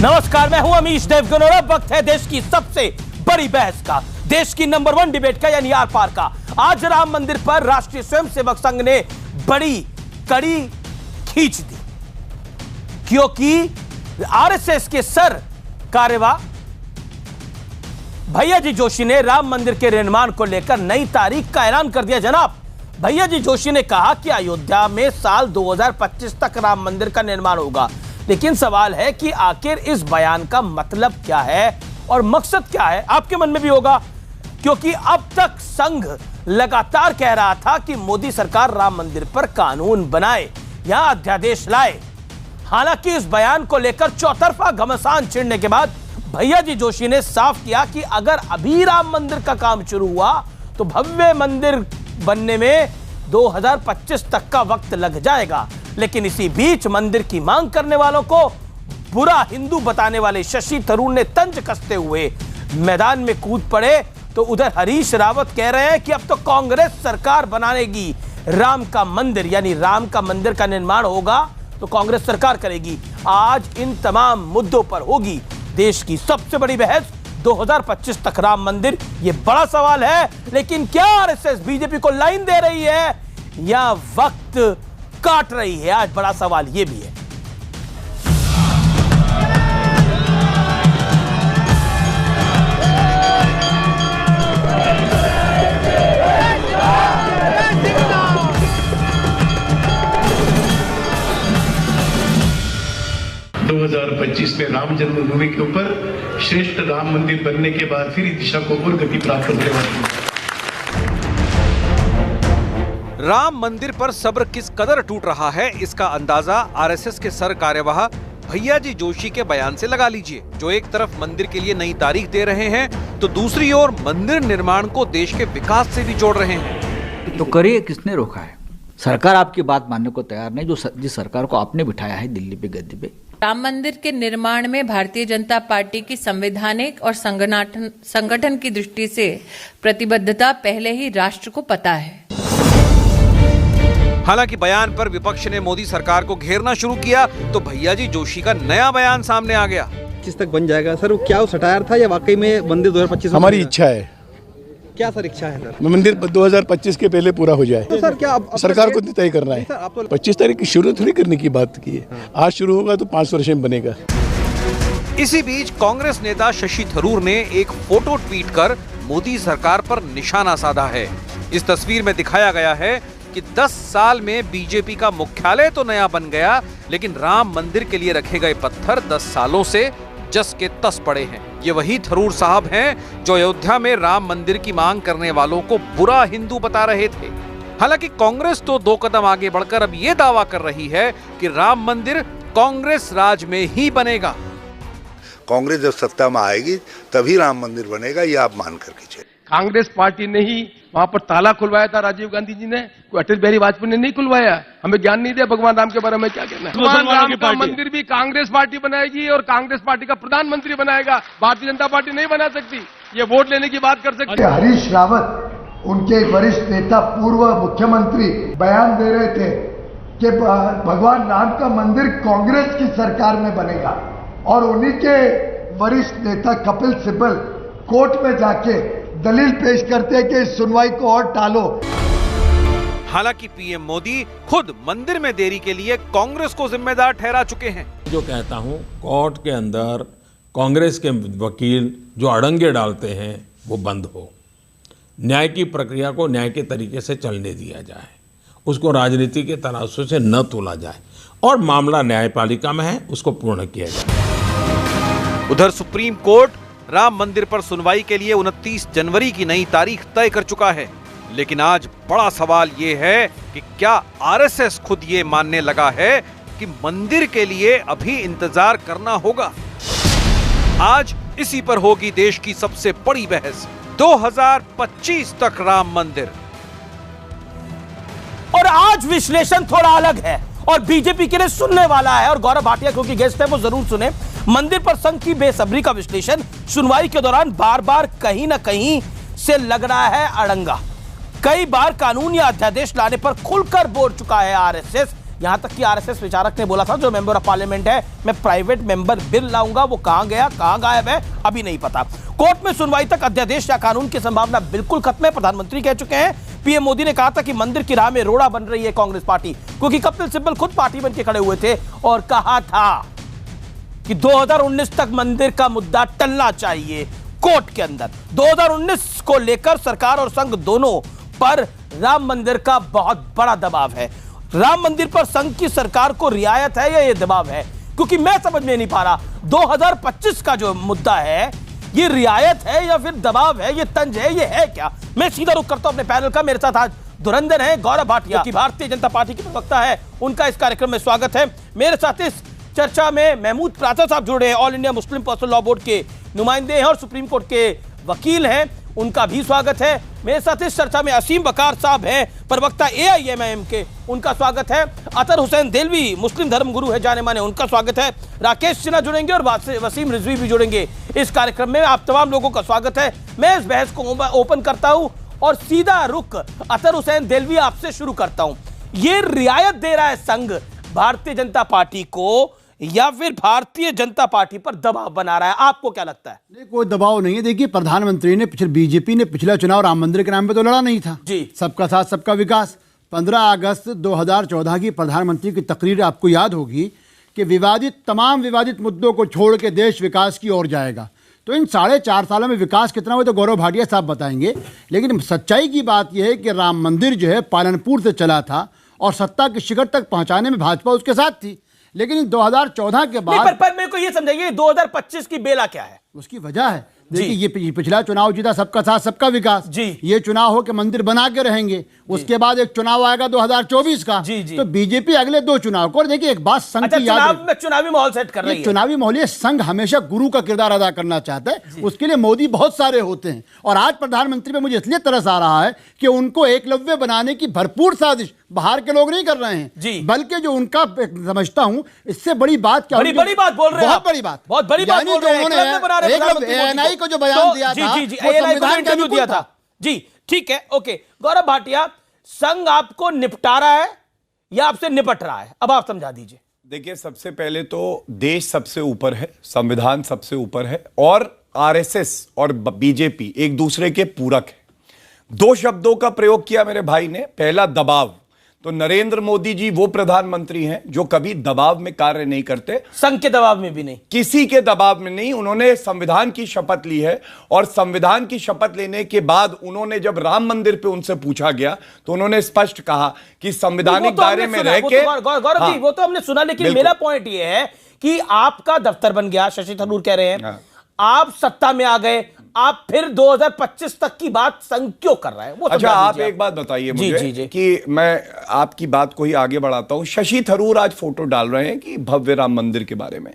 नमस्कार, मैं हूं अमीश देवगन और अब वक्त है देश की सबसे बड़ी बहस का, देश की नंबर 1 डिबेट का, यानी आर पार का। आज राम मंदिर पर राष्ट्रीय स्वयंसेवक संघ ने बड़ी कड़ी खींच दी, क्योंकि आरएसएस के सर कार्यवाह भैया जी जोशी ने राम मंदिर के निर्माण को लेकर नई तारीख का ऐलान कर दिया। जनाब, भैया जी जोशी ने कहा कि अयोध्या में साल 2025 तक राम मंदिर का निर्माण होगा। लेकिन सवाल है कि आखिर इस बयान का मतलब क्या है और मकसद क्या है? आपके मन में भी होगा, क्योंकि अब तक संघ लगातार कह रहा था कि मोदी सरकार राम मंदिर पर कानून बनाए, यहां अध्यादेश लाए। हालांकि इस बयान को लेकर चौतरफा घमासान छिड़ने के बाद भैया जी जोशी ने साफ किया कि अगर अभी राम मंदिर का काम शुरू हुआ तो भव्य मंदिर बनने में 2025 तक का वक्त लग जाएगा। लेकिन इसी बीच मंदिर की मांग करने वालों को बुरा हिंदू बताने वाले शशि थरूर ने तंज कसते हुए मैदान में कूद पड़े। तो उधर हरीश रावत कह रहे हैं कि अब तो कांग्रेस सरकार बनाएगी राम का मंदिर, यानी राम का मंदिर का निर्माण होगा तो कांग्रेस सरकार करेगी। आज इन तमाम मुद्दों पर होगी देश की सबसे बड़ी बहस। 2025 तक राम मंदिर, ये बड़ा सवाल है। लेकिन क्या आरएसएस बीजेपी को लाइन दे रही है या वक्त काट रही है? आज बड़ा सवाल ये भी है। में राम जन्मभूमि के ऊपर श्रेष्ठ राम मंदिर बनने के बाद फिर इस दिशा को और गति प्राप्त होने वाली है। राम मंदिर पर सब्र किस कदर टूट रहा है, इसका अंदाजा आरएसएस के सर कार्यवाह भैया जी जोशी के बयान से लगा लीजिए, जो एक तरफ मंदिर के लिए नई तारीख दे रहे हैं तो दूसरी ओर मंदिर निर्माण को देश के विकास से भी जोड़ रहे हैं। तो करिए, किसने रोका है? सरकार आपकी बात मानने को तैयार नहीं, जिस सरकार को आपने बिठाया है दिल्ली पे गद्दी पे। राम मंदिर के निर्माण में भारतीय जनता पार्टी की संवैधानिक और संगठन की दृष्टि से प्रतिबद्धता पहले ही राष्ट्र को पता है। हालांकि बयान पर विपक्ष ने मोदी सरकार को घेरना शुरू किया तो भैया जी जोशी का नया बयान सामने आ गया। 25 तक बन जाएगा सर, वो क्या सटायर था या वाकई में मंदिर 2025? हमारी इच्छा है। क्या सर इच्छा है सर? मंदिर 2025 के पहले पूरा हो जाए। तो सर क्या सरकार को तय करना है। 25 तारीख की शुरू थोड़ी करने की बात की है। आज शुरू होगा तो 5 वर्ष में बनेगा। इसी बीच कांग्रेस नेता शशि थरूर ने एक फोटो ट्वीट कर मोदी सरकार पर निशाना साधा है। इस तस्वीर में दिखाया गया है कि 10 साल में बीजेपी का मुख्यालय तो नया बन गया, लेकिन राम मंदिर के लिए रखे गए पत्थर 10 सालों से जस के तस पड़े हैं। ये वही थरूर साहब हैं जो अयोध्या में राम मंदिर की मांग करने वालों को बुरा हिंदू बता रहे थे। हालांकि कांग्रेस तो 2 कदम आगे बढ़कर अब ये दावा कर रही है कि राम मंदिर कांग्रेस राज में ही बनेगा। कांग्रेस जब सत्ता में आएगी तभी राम मंदिर बनेगा, ये आप मान करके चलिए। कांग्रेस पार्टी ने ही वहां पर ताला खुलवाया था, राजीव गांधी जी ने, कोई अटल बिहारी वाजपेयी ने नहीं खुलवाया। हमें ज्ञान नहीं दिया भगवान राम के बारे में क्या कहना है। भगवान राम का मंदिर भी कांग्रेस पार्टी बनाएगी और कांग्रेस पार्टी का प्रधानमंत्री बनाएगा, भारतीय जनता पार्टी नहीं बना सकती। ये वोट लेने की बात कर सकती है। हरीश रावत, उनके वरिष्ठ नेता, पूर्व मुख्यमंत्री, बयान दे रहे थे कि भगवान राम का मंदिर कांग्रेस की सरकार में बनेगा, और उन्हीं के वरिष्ठ नेता कपिल सिब्बल कोर्ट में जाके दलील पेश करते हैं कि इस सुनवाई को और टालो। हालांकि पीएम मोदी खुद मंदिर में देरी के लिए कांग्रेस को जिम्मेदार ठहरा चुके हैं। जो कहता हूं, कोर्ट के अंदर कांग्रेस के वकील जो अड़ंगे डालते हैं वो बंद हो, न्याय की प्रक्रिया को न्याय के तरीके से चलने दिया जाए, उसको राजनीति के तराजू से न तोला जाए और मामला न्यायपालिका में है उसको पूर्ण किया जाए। उधर सुप्रीम कोर्ट राम मंदिर पर सुनवाई के लिए 29 जनवरी की नई तारीख तय कर चुका है। लेकिन आज बड़ा सवाल ये है कि क्या आरएसएस खुद ये मानने लगा है कि मंदिर के लिए अभी इंतजार करना होगा? आज इसी पर होगी देश की सबसे बड़ी बहस। 2025 तक राम मंदिर। और आज विश्लेषण थोड़ा अलग है और बीजेपी के लिए सुनने वाला है, और गौरव भाटिया क्योंकि गेस्ट है वो जरूर सुने। मंदिर पर संघ की बेसब्री का विश्लेषण सुनवाई के दौरान बार बार कहीं ना कहीं से लग रहा है अड़ंगा। कई बार कानून या अध्यादेश लाने पर खुलकर बोल चुका है आरएसएस यहां तक कि आरएसएस विचारक ने बोला था जो मेंबर ऑफ पार्लियामेंट है मैं प्राइवेट मेंबर बिल लाऊंगा, वो कहां गया, कहां गायब है, अभी नहीं पता। कोर्ट में सुनवाई तक अध्यादेश या कानून की संभावना बिल्कुल खत्म है। प्रधानमंत्री कह चुके हैं, पीएम मोदी ने कहा था कि मंदिर की राह में रोड़ा बन रही है कांग्रेस पार्टी, क्योंकि कपिल सिब्बल खुद पार्टी बन के खड़े हुए थे और कहा था कि 2019 तक मंदिर का मुद्दा टलना चाहिए कोर्ट के अंदर। 2019 को लेकर सरकार और संघ दोनों पर राम मंदिर का बहुत बड़ा दबाव है। राम मंदिर पर संघ की सरकार को रियायत है या ये दबाव है, क्योंकि मैं समझ में नहीं पा रहा 2025 का जो मुद्दा है ये रियायत है या फिर दबाव है, ये तंज है, ये है क्या। मैं सीधा रुख करता हूं अपने पैनल का। मेरे साथ आज धुरंधर है गौरव भाटिया की भारतीय जनता पार्टी के प्रवक्ता है, उनका इस कार्यक्रम में स्वागत है। मेरे साथ इस चर्चा में महमूद प्राचा साहब जुड़े हैं, all India Muslim personal law board के नुमाइंदे हैं और सुप्रीम कोर्ट के वकील हैं, उनका भी स्वागत है। मेरे साथ इस चर्चा में असीम वकार साहब हैं, प्रवक्ता एआईएमआईएम के, उनका स्वागत है। अतर हुसैन देलवी मुस्लिम धर्मगुरु है जाने माने, उनका स्वागत है। राकेश सिन्हा जुड़ेंगे और वसीम रिजवी भी जुड़ेंगे इस कार्यक्रम में। आप तमाम लोगों का स्वागत है। मैं इस बहस को ओपन करता हूं और सीधा रुख अतर हुसैन देलवी आपसे शुरू करता हूं। ये रियायत दे रहा है संघ भारतीय जनता पार्टी को या फिर भारतीय जनता पार्टी पर दबाव बना रहा है, आपको क्या लगता है? नहीं, कोई दबाव नहीं है। देखिए, प्रधानमंत्री ने बीजेपी ने पिछला चुनाव राम मंदिर के नाम पे तो लड़ा नहीं था जी। सबका साथ सबका विकास। 15 अगस्त 2014 की प्रधानमंत्री की तकरीर आपको याद होगी कि तमाम विवादित मुद्दों को छोड़ के देश विकास की ओर जाएगा। तो इन 4.5 सालों में विकास कितना हुआ तो गौरव भाटिया साहब बताएंगे, लेकिन सच्चाई की बात यह है कि राम मंदिर जो है पालनपुर से चला था और सत्ता के शिखर तक पहुंचाने में भाजपा उसके साथ थी, लेकिन 2014 के बाद पर मेरे को ये समझाइए 2025 की बेला क्या है? उसकी वजह है, देखिए ये पिछला चुनाव जीता सबका साथ सबका विकास जी। ये चुनाव हो के मंदिर बना के रहेंगे, उसके बाद एक चुनाव आएगा 2024 का जी, जी। तो बीजेपी अगले 2 चुनाव को, और देखिए एक बात संघ की याद, चुनावी माहौल सेट कर रही है। चुनावी माहौल, संघ हमेशा गुरु का किरदार अदा करना चाहता है, उसके लिए मोदी बहुत सारे होते हैं। और आज प्रधानमंत्री पे मुझे इसलिए तरस आ रहा है कि उनको एकलव्य बनाने की भरपूर साजिश बाहर के लोग नहीं कर रहे हैं, बल्कि जो उनका समझता हूं इससे बड़ी बात क्या, बड़ी बात बोल रहे हैं, बहुत बड़ी बात, बहुत बड़ी बात बोल रहे हैं। एएनआई को जो बयान दिया था, संविधान का दिया था जी, ठीक है, ओके। गौरव भाटिया, संघ आपको निपटा रहा है या आपसे निपट रहा है, अब आप समझा दीजिए। देखिए, सबसे पहले तो देश सबसे ऊपर है, संविधान सबसे ऊपर है और आरएसएस और बीजेपी एक दूसरे के पूरक है। 2 शब्दों का प्रयोग किया मेरे भाई ने, पहला दबाव। तो नरेंद्र मोदी जी वो प्रधानमंत्री हैं जो कभी दबाव में कार्य नहीं करते, संघ के दबाव में भी नहीं, किसी के दबाव में नहीं। उन्होंने संविधान की शपथ ली है और संविधान की शपथ लेने के बाद उन्होंने जब राम मंदिर पे उनसे पूछा गया तो उन्होंने स्पष्ट कहा कि संवैधानिक दायरे में रह के, गौरव जी वो तो हमने सुना, लेकिन मेरा पॉइंट ये है कि आपका दफ्तर बन गया, शशि थरूर कह रहे हैं, आप सत्ता में आ गए, आप फिर 2025 तक की बात संघ क्यों कर रहे हैं? वो अच्छा, आप एक बात बताइए मुझे कि मैं आपकी बात को ही आगे बढ़ाता हूं। शशि थरूर आज फोटो डाल रहे हैं कि भव्य राम मंदिर के बारे में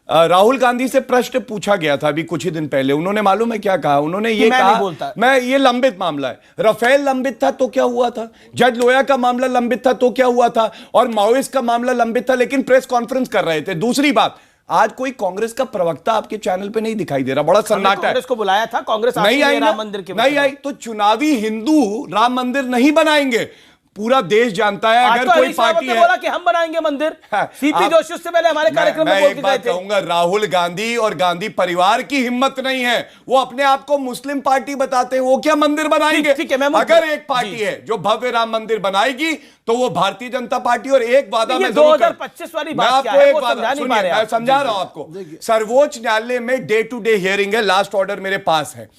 राहुल गांधी से प्रश्न पूछा गया था अभी कुछ ही दिन पहले, उन्होंने मालूम है क्या कहा? उन्होंने ये कहा, मैं ये लंबित मामला है, राफेल लंबित था तो क्या हुआ था, जज लोया का मामला लंबित था तो क्या हुआ था, और माओइस्ट का मामला लंबित था, लेकिन प्रेस कॉन्फ्रेंस कर रहे थे। दूसरी बात, आज कोई कांग्रेस का प्रवक्ता आपके चैनल पे नहीं दिखाई दे रहा, बड़ा सन्नाटा है। कांग्रेस को बुलाया था, कांग्रेस नहीं आई, राम मंदिर के नहीं आई, तो चुनावी हिंदू राम मंदिर नहीं बनाएंगे, पूरा देश जानता है। अगर तो कोई पार्टी है, बोला कि हम बनाएंगे मंदिर, सीपी जोशी उससे पहले हमारे कार्यक्रम में बोल के गए थे। कहूंगा, राहुल गांधी और गांधी परिवार की हिम्मत नहीं है, वो अपने आप को मुस्लिम पार्टी बताते हैं, वो क्या मंदिर बनाएंगे? अगर एक पार्टी है जो भव्य राम मंदिर बनाएगी तो वो भारतीय जनता पार्टी। और एक वादा में 2025 वाली बात क्या है, वो समझा नहीं पा रहे, मैं समझा रहा हूं आपको। सर्वोच्च न्यायालय में डे टू डे हियरिंग है, लास्ट ऑर्डर मेरे पास है।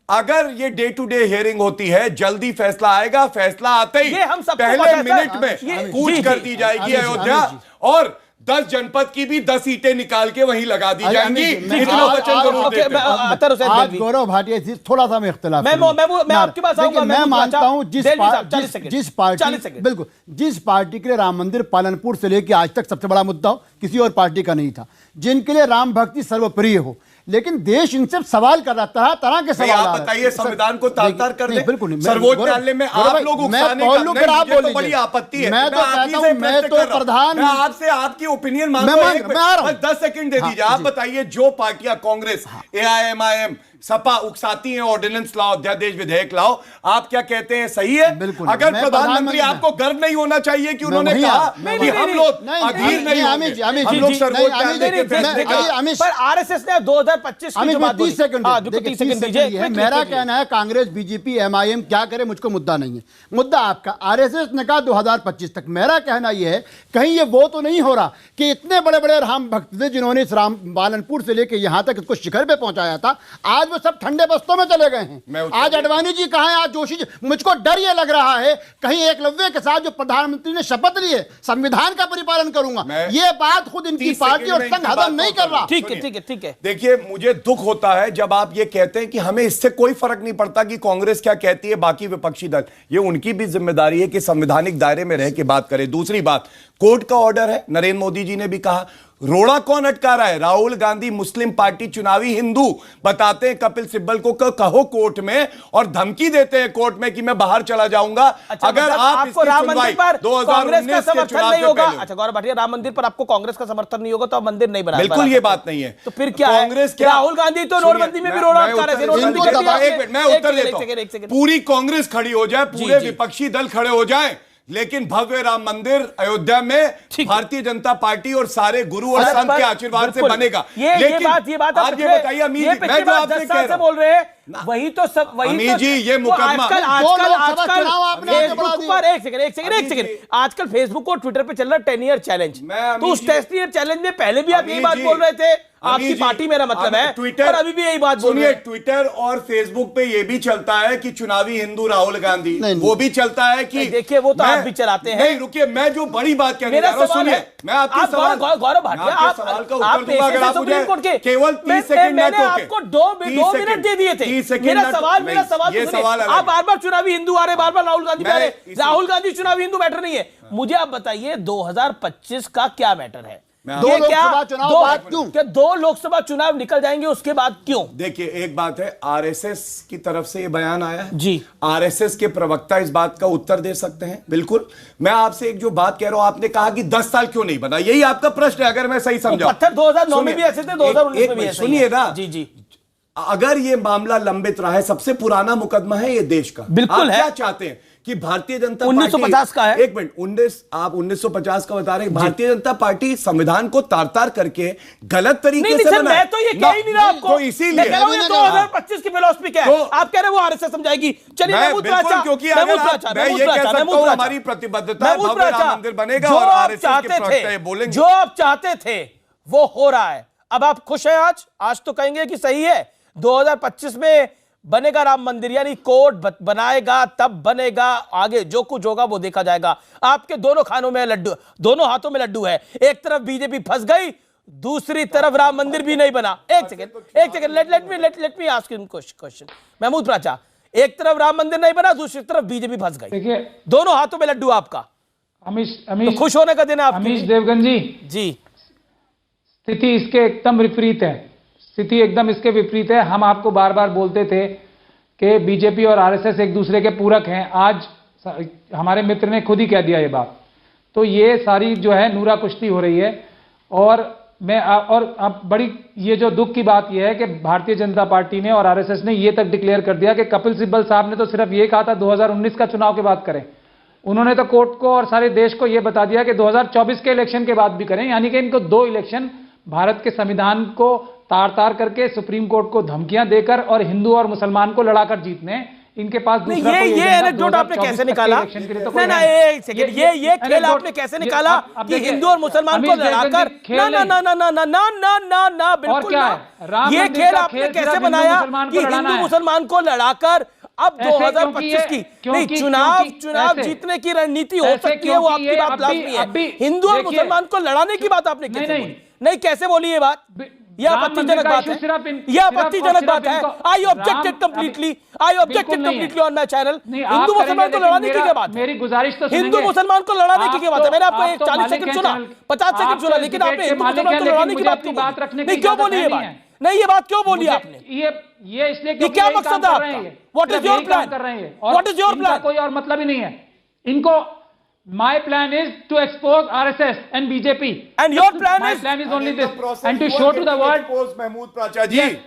अगर ये डे टू डे हियरिंग होती है, जल्दी फैसला आएगा, फैसला आते ही पहले मिनट में कूच कर दी जाएगी अयोध्या, और 10 जनपद की भी 10 सीटें निकाल के वहीं लगा दी जाएंगी। इतना वचन जरूर देते हैं। आज गौरव भाटिया जी, थोड़ा सा मैं इख्तिलाफ, मैं आपके पास आऊंगा। मैं मानता हूं जिस पार्टी के लिए राम मंदिर पालनपुर से लेकर आज तक सबसे बड़ा मुद्दा हो, किसी और पार्टी का नहीं था, जिनके लिए राम भक्ति सर्वप्रिय हो, लेकिन देश इनसे सवाल कर रहा है, तरह के सवाल। आप बताइए, संविधान को तार-तार कर दे, बिल्कुल नहीं। सर्वोच्च न्यायालय में आप लोग उकसाने का, मुझे तो बड़ी आपत्ति है। मैं तो प्रधान, मैं आपसे आपकी ओपिनियन मांगता हूं, 10 सेकंड दे दीजिए। आप बताइए, जो पार्टियां कांग्रेस, एआईएमआईएम, सपा उकसाती है ऑर्डिनेंस लाओ, अध्यादेश, विधेयक लाओ, आप क्या कहते हैं सही है? बिल्कुल। अगर प्रधानमंत्री, आपको गर्व नहीं होना चाहिए कि उन्होंने कहा कि हम लोग अधीर नहीं होंगे, हम लोग सर्वोच्च। पर आरएसएस ने 2025 की जो बात बोली, 30 सेकंड दीजिए। मेरा कहना है कांग्रेस, बीजेपी, एमआईएम क्या करे, मुझको मुद्दा नहीं है, मुद्दा आपका। आरएसएस ने कहा 2025 तक। मेरा कहना यह है कहीं ये वो तो नहीं हो रहा कि इतने बड़े बड़े राम भक्त थे जिन्होंने इस राम बालनपुर से लेके यहां तक इसको शिखर पे पहुंचाया था, आज वो सब ठंडे बस्तों में चले गए हैं। आज अडवाणी जी कहां है, आज जोशी जी। मुझको डर ये लग रहा है कहीं एकलव्य के साथ जो प्रधानमंत्री ने शपथ ली है संविधान का परिपालन करूंगा, ये बात खुद इनकी पार्टी और संघ हजम नहीं कर रहा। ठीक है। देखिए, मुझे दुख होता है जब आप ये कहते हैं कि हमें इससे कोई फर्क नहीं पड़ता कि कांग्रेस क्या कहती है, बाकी विपक्षी दल। ये उनकी भी जिम्मेदारी है कि संवैधानिक दायरे में रह के बात करें। दूसरी बात, कोर्ट का ऑर्डर है, नरेंद्र मोदी जी ने भी कहा, रोड़ा कौन अटका रहा है? राहुल गांधी मुस्लिम पार्टी, चुनावी हिंदू बताते हैं कपिल सिब्बल को कहो कोर्ट में, और धमकी देते हैं कोर्ट में कि मैं बाहर चला जाऊंगा। अच्छा, अगर मतलब आप आपको राम मंदिर पर कांग्रेस का समर्थन नहीं होगा। अच्छा गौरव भाटिया, राम मंदिर पर आपको कांग्रेस का समर्थन नहीं होगा तो आप मंदिर नहीं बना। बिल्कुल ये बात नहीं है। तो फिर क्या कांग्रेस? राहुल गांधी तो नोटबंदी में भी रोड़ा अटका रहे थे। एक मिनट, मैं उत्तर देता हूं। पूरी कांग्रेस खड़ी हो जाए, पूरे विपक्षी दल खड़े हो जाए, लेकिन भव्य राम मंदिर अयोध्या में भारतीय जनता पार्टी और सारे गुरु और संत के आशीर्वाद से बनेगा। ये बात आप ये बताइए अमीर जी, मैं जो आपसे कह रहा हूं, बोल रहे हैं वही तो सब, वही अमीर तो जी ये मुकदमा एक सेकंड आजकल फेसबुक और ट्विटर पे चल रहा 10 ईयर चैलेंज। तो उस 10 ईयर चैलेंज में पहले भी आप यही बात बोल रहे थे, आपकी पार्टी मेरा मतलब है, ट्विटर, और अभी भी यही बात बोल रहे हैं। ट्विटर और फेसबुक पे ये भी चलता है कि चुनावी हिंदू राहुल गांधी, वो भी चलता है कि देखिए वो तो आप भी चलाते हैं। नहीं रुकिए, मैं जो बड़ी बात कहने जा रहा हूं, सुनिए, मैं आपके सवाल, गौरव भाटिया, आप सवाल का उत्तर दूंगा अगर आप मुझे केवल 30 सेकंड मैंने आपको 2 मिनट दे दिए थे। मेरा सवाल ये सवाल आप बार बार चुनावी हिंदू आ रहे, बार बार राहुल गांधी आ रहे। राहुल गांधी चुनावी हिंदू मैटर नहीं है। मुझे आप बताइए 2025 का क्या मैटर है? दो लोकसभा चुनाव निकल जाएंगे, उसके बाद क्यों? देखिए, एक बात है, आरएसएस की तरफ से ये बयान आया है जी, आरएसएस के प्रवक्ता इस बात का उत्तर दे सकते हैं। बिल्कुल, मैं आपसे एक जो बात कह रहा हूं, आपने कहा कि 10 साल क्यों नहीं बना, यही आपका प्रश्न है अगर मैं सही समझा। पत्थर 2009 में भी ऐसे थे, 2019 में भी ऐसे। सुनिए ना जी, अगर ये मामला लंबित रहा है, सबसे पुराना मुकदमा है ये देश का, बिल्कुल है। क्या चाहते हैं कि भारतीय जनता 1950 का है। एक मिनट, आप 1950 का बता रहे हैं। भारतीय जनता पार्टी संविधान को तार-तार करके गलत तरीके से बनाया। मैं तो ये कह ही नहीं रहा आपको, तो इसीलिए 2025 की फिलॉसफी क्या है? आप कह रहे हो आरएसएस समझाएगी। चलिए क्योंकि मैं ये कह सकता हूं हमारी प्रतिबद्धता है, भव्य राम मंदिर बनेगा और आरएसएस के प्रवक्ता ये बोलेंगे। जो आप चाहते थे वो हो रहा है। अब आप खुश हैं? आज तो कहेंगे कि सही है, 2025 में बनेगा राम मंदिर, यानी कोर्ट बनाएगा तब बनेगा, आगे जो कुछ होगा वो देखा जाएगा। आपके दोनों खानों में लड्डू, दोनों हाथों में लड्डू है। एक तरफ बीजेपी फंस गई, दूसरी तरफ राम मंदिर भी नहीं बना। एक second let me ask him question. Mahmood Pracha, एक तरफ राम मंदिर नहीं बना, दूसरी तरफ बीजेपी फंस गई, देखिए दोनों हाथों में लड्डू आपका। तो खुश होने का दिन है आपके। अमीश देवगन जी, स्थिति इसके एकदम विपरीत है। स्थिति एकदम इसके विपरीत है। हम आपको बार बार बोलते थे कि बीजेपी और आरएसएस एक दूसरे के पूरक हैं। आज हमारे मित्र ने खुद ही कह दिया ये बात। तो ये सारी जो है नूरा कुश्ती हो रही है। और अब बड़ी ये जो दुख की बात ये है कि भारतीय जनता पार्टी ने और आरएसएस ने ये तक डिक्लेयर कर दिया कि कपिल सिब्बल साहब ने तो सिर्फ ये कहा था 2019 का चुनाव के बाद करें। उन्होंने तो कोर्ट को और सारे देश को ये बता दिया कि 2024 के इलेक्शन के बाद भी करें। यानी कि इनको 2 इलेक्शन भारत के संविधान को तार करके, सुप्रीम कोर्ट को धमकियां देकर और हिंदू और मुसलमान को लड़ाकर जीतने, इनके पास दूसरा कोई ये एनेक्डोट आपने कैसे निकाला? एक सेकंड, ये खेल आपने कैसे निकाला कि हिंदू और मुसलमान को लड़ाकर? ना बिल्कुल ना। ये खेल आपने कैसे बनाया कि हिंदू मुसलमान को लड़ाकर अब 2025 की नहीं, चुनाव जीतने की रणनीति हो सकती है, वो आपकी बात लाजमी है। हिंदू और मुसलमान को लड़ाने की बात आपने कैसे बोली? नहीं, कैसे बोली ये बात? यह आपत्तिजनक बात है, यह आपत्तिजनक बात है। I objected completely on my channel. Hindu मुसलमान को लड़ाने की क्या बात है? मेरी गुजारिश तो हिंदू मुसलमान को लड़ाने की क्या बात है? मैंने आपको 40 सेकंड सुना, 50 सेकंड सुना, लेकिन आपने हिंदू मुसलमान को लड़ाने की बात क्यों बोली? नहीं, क्यों बोली ये बात? नहीं, ये बात क्यों बोली आपने? ये इसलिए कि क्या मकसद है आपका? What is your plan? What is your plan? कोई और मतलब ही नहीं है इनको। My plan is to expose RSS and BJP. And your plan is only this. And to show to the world. Mahmood Pracha ji,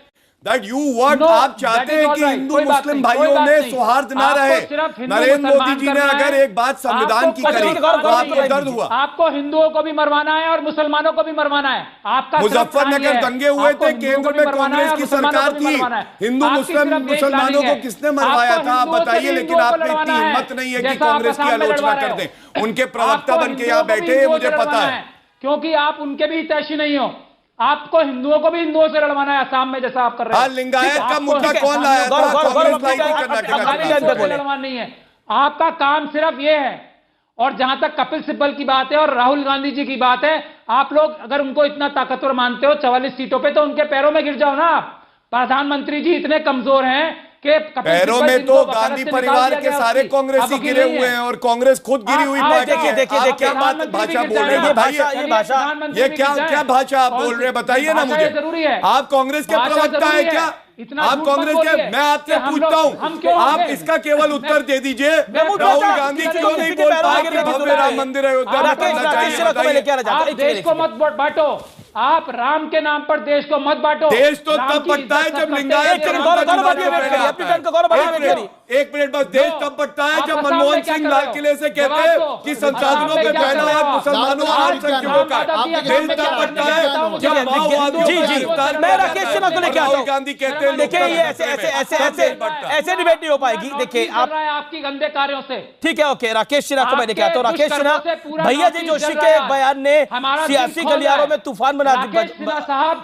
that you what आप चाहते हैं कि हिंदू मुस्लिम भाइयों में सौहार्द ना रहे। नरेंद्र मोदी जी ने अगर एक बात संविधान की करी तो आपको दर्द हुआ। आपको हिंदुओं को भी मरवाना है और मुसलमानों को भी मरवाना है। आपका मुजफ्फरनगर दंगे हुए थे, केंद्र में कांग्रेस की सरकार थी, हिंदू मुस्लिम मुसलमानों को किसने मरवाया था आप बताइए। लेकिन आपने इतनी हिम्मत नहीं है कि कांग्रेस की आलोचना कर दें। उनके प्रवक्ता बन के यहाँ बैठे हैं, मुझे पता है, क्योंकि आप उनके भी हितैषी नहीं हो। आपको हिंदुओं को भी हिंदुओं से लड़वाना है असम में, जैसा आप कर रहे हैं। लिंगायत का मुद्दा कौन लाया था? लड़वाना नहीं है, आपका काम सिर्फ ये है। और जहां तक कपिल सिब्बल की बात है और राहुल गांधी जी की बात है, आप लोग अगर उनको इतना ताकतवर मानते हो 44 सीटों पे, तो उनके पैरों में गिर जाओ ना आप। प्रधानमंत्री जी इतने कमजोर हैं कि पैरों में तो गांधी परिवार के सारे कांग्रेसी गिरे हुए हैं और कांग्रेस खुद गिरी हुई पार्टी है। देखिए क्या बात भाषा बोल रहे हैं भाई, ये क्या भाषा आप बोल रहे हैं बताइए ना मुझे। आप कांग्रेस के प्रवक्ता है क्या? आप कांग्रेस के, मैं आपसे पूछता हूँ, आप इसका केवल उत्तर दे दीजिए। राहुल गांधी क्यों नहीं बोल पाए कि भव्य राम मंदिर अयोध्या में बनना चाहिए? आप देश को मत बांटो, आप राम के नाम पर देश को मत बांटो। देश तो तब बढ़ता है जब लिंगायत एक मिनट बस, देश तब बढ़ता है जब मनमोहन सिंह लाल किले से कहते हैं कि संसाधनों पे बहना है मुसलमानों और अल्पसंख्यकों का। देश तब बढ़ता है जब माओवादियों मैं राकेश सिन्हा को लेके आता हूं। गांधी कहते हैं देखिए ये ऐसे डिबेट नहीं हो पाएगी। देखिए आप आपकी गंदे कार्यों से, ठीक है, ओके, राकेश सिन्हा को मैं लेके आता हूं। राकेश सिन्हा, भैया जी जोशी के बयान ने सियासी गलियारों में तूफान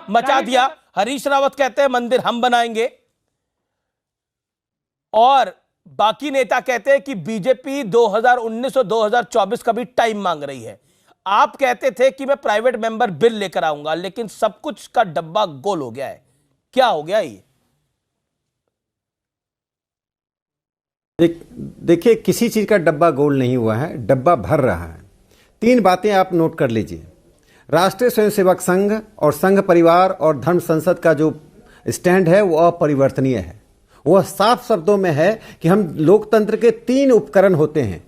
मचा दिया। हरीश रावत कहते हैं मंदिर हम बनाएंगे और बाकी नेता कहते हैं कि बीजेपी 2019 और 2024 का भी टाइम मांग रही है। आप कहते थे कि मैं प्राइवेट मेंबर बिल लेकर आऊंगा, लेकिन सब कुछ का डब्बा गोल हो गया है। क्या हो गया ये? देखिए किसी चीज का डब्बा गोल नहीं हुआ है, डब्बा भर रहा है। 3 बातें आप नोट कर लीजिए। राष्ट्रीय स्वयंसेवक संघ और संघ परिवार और धर्म संसद का जो स्टैंड है वो अपरिवर्तनीय है। वह साफ शब्दों में है कि हम लोकतंत्र के 3 उपकरण होते हैं।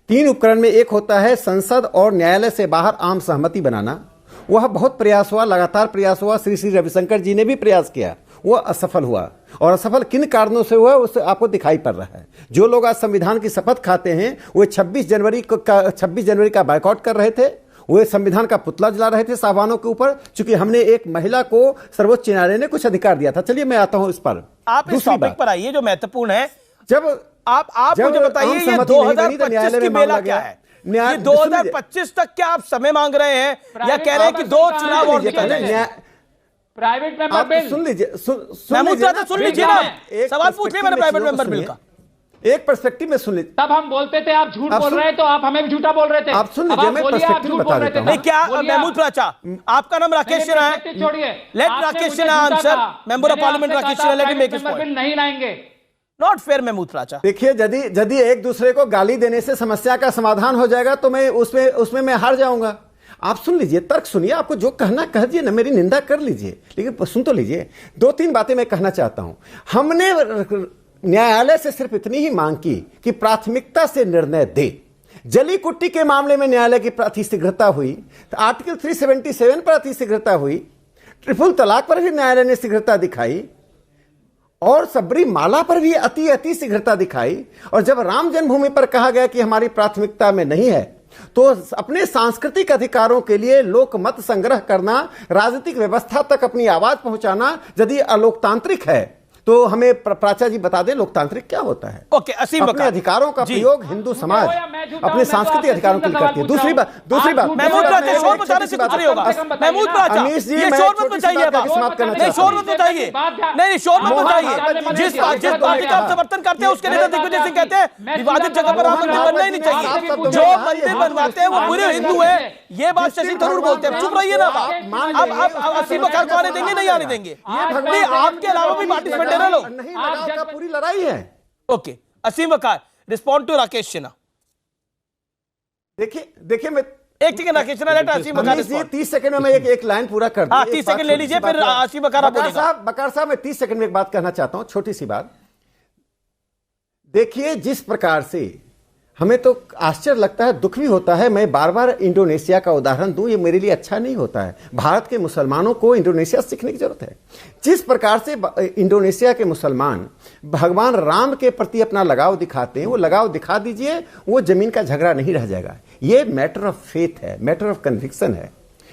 3 उपकरण में एक होता है संसद और न्यायालय से बाहर आम सहमति बनाना। वह बहुत प्रयास हुआ, लगातार प्रयास हुआ। श्री रविशंकर जी ने भी प्रयास किया, वह असफल हुआ। और असफल किन कारणों से हुआ उससे आपको दिखाई पड़ रहा है। जो लोग आज संविधान की शपथ खाते हैं वो 26 जनवरी का बायकॉट कर रहे थे, वो संविधान का पुतला जला रहे थे साहबानों के ऊपर, क्योंकि हमने एक महिला को सर्वोच्च न्यायालय ने कुछ अधिकार दिया था। चलिए मैं आता हूं इस पर। आप इस टॉपिक पर आइए जो महत्वपूर्ण है। जब मुझे बताइए ये 2025 की बेला क्या है? ये 2025 तक क्या आप समय मांग रहे हैं या कह रहे हैं कि 2 चुनाव और निकल जाए? प्राइवेट मेंबर बिल सुन लीजिए, सुन लीजिए ना, सवाल पूछ लिया मैंने प्राइवेट मेंबर बिल का। एक पर्सपेक्टिव में सुन लीजिए। तब हम बोलते थे आप झूठ बोल रहे हैं, तो आप हमें भी झूठा बोल रहे थे। आप सुन लीजिए, मैं पर्सपेक्टिव बता देता हूं। नहीं क्या महमूद प्राचा, आपका नाम राकेश सिन्हा है, छोड़िए, let Rakesh Sinha answer. Member of parliament Rakesh Sinha, let me make his point. नहीं लाएंगे, नॉट फेयर महमूद प्राचा। देखिए यदि एक दूसरे को गाली देने से समस्या का समाधान हो जाएगा तो मैं उसमें मैं हार जाऊंगा। आप सुन लीजिए, तर्क सुनिए, आपको जो कहना कह दिए ना, मेरी निंदा कर लीजिए, लेकिन सुन तो लीजिए। 2-3 बातें मैं कहना चाहता हूं। हमने न्यायालय से सिर्फ इतनी ही मांग की कि प्राथमिकता से निर्णय दे। जली कुट्टी के मामले में न्यायालय की अतिशीघ्रता हुई, तो आर्टिकल 377 पर अतिशीघ्रता हुई, ट्रिपल तलाक पर भी न्यायालय ने शीघ्रता दिखाई और सबरीमाला पर भी अति शीघ्रता दिखाई। और जब राम जन्मभूमि पर कहा गया कि हमारी प्राथमिकता में नहीं है, तो अपने सांस्कृतिक अधिकारों के लिए लोकमत संग्रह करना, राजनीतिक व्यवस्था तक अपनी आवाज पहुंचाना यदि अलोकतांत्रिक है तो हमें प्राचा जी बता दें लोकतांत्रिक क्या होता है। ओके, असीम अपने अधिकारों का प्रयोग हिंदू समाज अपने सांस्कृतिक अधिकारों के लिए करती है। दूसरी बात महमूद प्राचा, शोर मचाने से कुछ नहीं होगा। महमूद प्राचा, ये शोर मत मचाइए, नहीं शोर मत मचाइए, नहीं शोर मत मचाइए। जिस पार्टी का आप समर्थन करते हैं उसके नेता दिग्विजय सिंह कहते हैं विवादित जगह पर राम मंदिर बनना ही नहीं चाहिए। जो मंदिर बनवाते हैं वो पूरे हिंदू है, ये बात शशि थरूर बोलते हैं। चुप रहिए ना आप। असीम बकार को आने देंगे, नहीं आने देंगे? आपके अलावा भी पार्टिसिपेंट नहीं, का पूरी लड़ाई है। Okay, Asim Waqar, respond to Rakesh Sinha. देखिए मैं एक second Rakesh Sinha, let Asim Waqar. 30 second में मैं एक लाइन पूरा कर दूं। 30 सेकंड ले लीजिए, फिर असीम वकार बोलेगा। बकार साहब, मैं 30 सेकंड में एक बात कहना चाहता हूं, छोटी सी बात। देखिए जिस प्रकार से हमें तो आश्चर्य लगता है, दुख भी होता है। मैं बार बार इंडोनेशिया का उदाहरण दूं, ये मेरे लिए अच्छा नहीं होता है। भारत के मुसलमानों को इंडोनेशिया सीखने की जरूरत है। जिस प्रकार से इंडोनेशिया के मुसलमान भगवान राम के प्रति अपना लगाव दिखाते हैं, वो लगाव दिखा दीजिए, वो जमीन का झगड़ा नहीं रह जाएगा। ये मैटर ऑफ फेथ है, मैटर ऑफ कन्विक्शन है।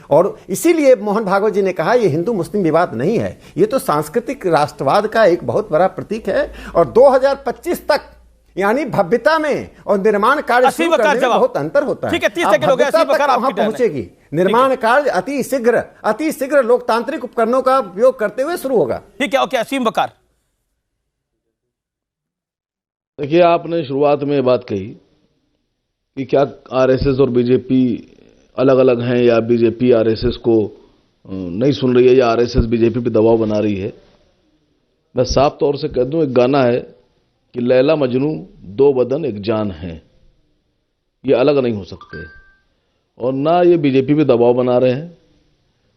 और इसीलिए मोहन भागवत जी ने कहा ये हिंदू मुस्लिम विवाद नहीं है, ये तो सांस्कृतिक राष्ट्रवाद का एक बहुत बड़ा प्रतीक है। और 2025 तक यानी भव्यता में और निर्माण कार्य शुरू करने में बहुत अंतर होता है। ठीक है, 30 सेकंड हो गया, वहां पहुंचेगी। निर्माण कार्य अति शीघ्र लोकतांत्रिक उपकरणों का उपयोग करते हुए शुरू होगा। ठीक है, ओके। असीम बकार, देखिए, आपने शुरुआत में बात कही कि क्या आरएसएस और बीजेपी अलग अलग हैं, या बीजेपी आरएसएस को नहीं सुन रही है, या आरएसएस बीजेपी पे दबाव बना रही है। मैं साफ तौर से कह दूं, एक गाना है कि लैला मजनू दो बदन एक जान है, ये अलग नहीं हो सकते। और ना ये बीजेपी पे दबाव बना रहे हैं,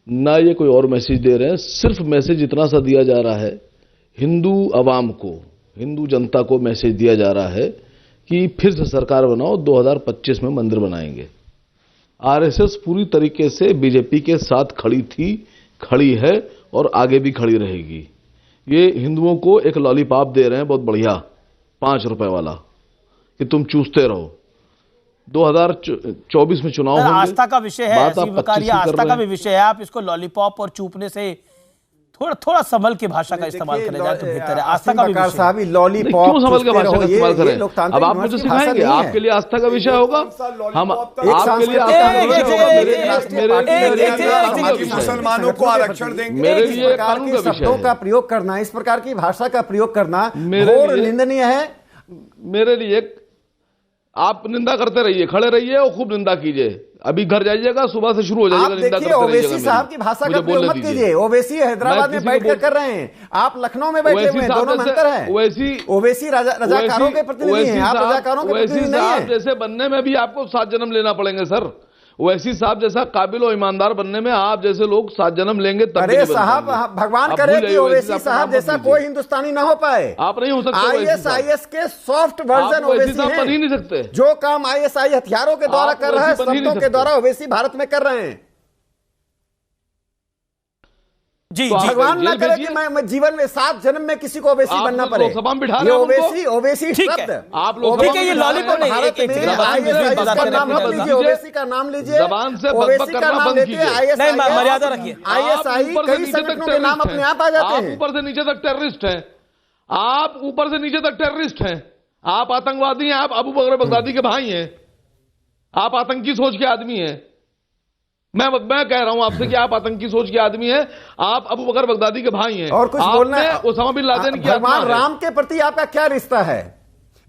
ना ये कोई और मैसेज दे रहे हैं। सिर्फ मैसेज इतना सा दिया जा रहा है, हिंदू अवाम को, हिंदू जनता को मैसेज दिया जा रहा है कि फिर से सरकार बनाओ, 2025 में मंदिर बनाएंगे। आरएसएस पूरी तरीके से बीजेपी के साथ खड़ी थी, खड़ी है और आगे भी खड़ी रहेगी। ये हिंदुओं को एक लॉलीपॉप दे रहे हैं, बहुत बढ़िया, 5 रुपए वाला, कि तुम चूसते रहो। 2024 में चुनाव होंगे, आस्था का विषय है, आस्था का भी विषय है। आप इसको लॉलीपॉप और चूपने से थोड़ा संभल के भाषा का इस्तेमाल करें जाए तो बेहतर है। आस्था का भी विषय, लॉलीपॉप क्यों संभल के भाषा का इस्तेमाल करें? अब आप मुझे सिखाएंगे, आपके लिए आस्था का विषय होगा, हम आपके लिए मुसलमानों को आरक्षण देंगे। मेरे लिए कानून का विषय का प्रयोग करना, इस प्रकार की भाषा का प्रयोग करना घोर निंदनीय है। मेरे लिए आप निंदा करते रहिए, खड़े रहिए और खूब निंदा कीजिए। अभी घर जाइएगा, सुबह से शुरू हो जाएगा निंदा करते रहिएगा। ओवैसी साहब की भाषा का प्रयोग मत कीजिए। ओवैसी हैदराबाद में बैठकर कर रहे हैं, आप लखनऊ में बैठे हुए हैं, दोनों में अंतर है। ओवैसी रजाकारों के प्रतिनिधि हैं, आप रजाकारों के प्रतिनिधि नहीं हैं। जैसे बनने में भी आपको 7 जन्म लेना पड़ेंगे सर। ओवैसी साहब जैसा काबिल और ईमानदार बनने में आप जैसे लोग 7 जन्म लेंगे तब। अरे साहब, भगवान करे कि ओवैसी साहब जैसा कोई हिंदुस्तानी ना हो पाए। आप नहीं हो सकते। ISIS के सॉफ्ट वर्जन ओवैसी बन ही नहीं सकते। जो काम ISI हथियारों के द्वारा कर रहा है, शब्दों के द्वारा ओवैसी भारत में कर रहे हैं। जी, भगवान ना करे कि मैं जीवन में 7 जन्म में किसी को ओवैसी बनना पड़े। ये ओवैसी शब्द, आप लोग ठीक है, ये लॉलीपॉप नहीं, ओवैसी का नाम लीजिए, ओवैसी का नाम लेते हैं, मर्यादा रखिए। ISI कई संगठनों के नाम अपने आप आ जाते हैं। ऊपर से नीचे तक टेररिस्ट हैं, आप ऊपर से नीचे तक टेररिस्ट हैं, आप आतंकवादी हैं, आप अबू बकर बगदादी के भाई हैं, आप आतंकी सोच के आदमी हैं। मैं कह रहा हूं आपसे कि आप आतंकी सोच के आदमी हैं, आप अबू बकर बगदादी के भाई हैं। और कुछ बोलना है? ओसामा बिन लादेन की भगवान राम के प्रति आपका क्या रिश्ता है?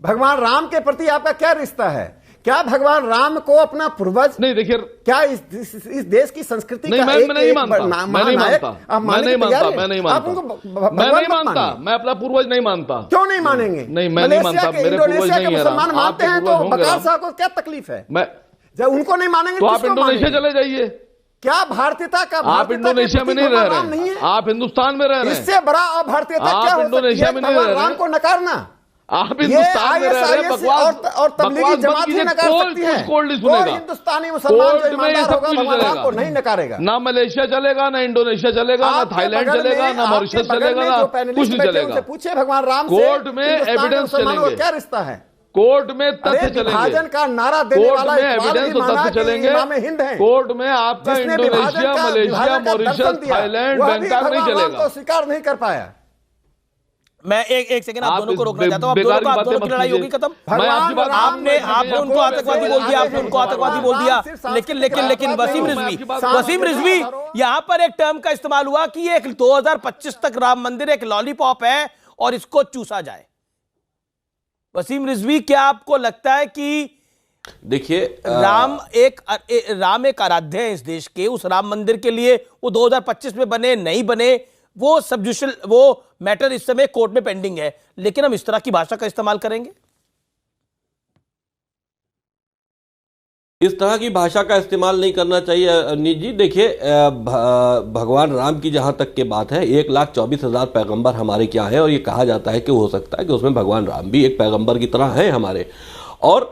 भगवान राम के प्रति आपका क्या रिश्ता है? क्या भगवान राम को अपना पूर्वज नहीं? देखिए, क्या इस देश की संस्कृति नहीं, का मैं नहीं मानता, मैं नहीं मानता, मैं अपना पूर्वज नहीं मानता। क्यों नहीं मानेंगे? नहीं, मैं नहीं मानता, मेरे पूर्वज नहीं है। मुसलमान मानते हैं तो बकार साहब को क्या तकलीफ है? जब उनको नहीं मानेंगे तो आप इंडोनेशिया चले जाइए। क्या भारतीयता का? आप इंडोनेशिया में नहीं रह रहे हैं, आप हिंदुस्तान में रह रहे हैं। इससे बड़ा अभारतीयता क्या हो सकती है? इंडोनेशिया में नहीं रह रहे हैं, राम को नकारना। आप हिंदुस्तान में रह रहे हैं, बकवास और तबलीगी जमात ही नकार सकती है। कोल्ड नहीं सुनेगा। हिंदुस्तानी मुसलमान जो ईमानदार होगा भगवान राम को नहीं नकारेगा। ना मलेशिया चलेगा, ना इंडोनेशिया चलेगा, ना थाईलैंड चलेगा, ना मॉरिशस चलेगा, ना कुछ नहीं चलेगा। पूछे भगवान राम से, कोर्ट में एविडेंस चलेंगे। क्या रिश्ता है? कोर्ट में तथ्य चलेंगे। विभाजन का नारा देने वाला एविडेंस और तथ्य चलेंगे। हिंद है। कोर्ट में आपका Indonesia, Malaysia, Mauritius, Thailand, Bangkok नहीं चलेगा। तो स्वीकार नहीं कर पाया। मैं एक सेकंड आप दोनों को रोकना चाहता हूं। आप दोनों की लड़ाई होगी खत्म। आपने उनको आतंकवादी बोल दिया, आपने उनको आतंकवादी बोल दिया, लेकिन वसीम रिजवी यहां पर एक टर्म का इस्तेमाल हुआ कि ये 2025 तक राम मंदिर एक लॉलीपॉप है और इसको चूसा जाए। वसीम रिजवी, क्या आपको लगता है कि देखिए राम एक आराध्य है इस देश के, उस राम मंदिर के लिए वो 2025 में बने नहीं बने वो सबजुडिशियल वो मैटर इस समय कोर्ट में पेंडिंग है, लेकिन हम इस तरह की भाषा का इस्तेमाल करेंगे? इस तरह की भाषा का इस्तेमाल नहीं करना चाहिए अनीत जी। देखिए, भगवान राम की जहां तक के बात है, 1,24,000 पैगंबर हमारे क्या है, और ये कहा जाता है कि हो सकता है कि उसमें भगवान राम भी एक पैगंबर की तरह है हमारे। और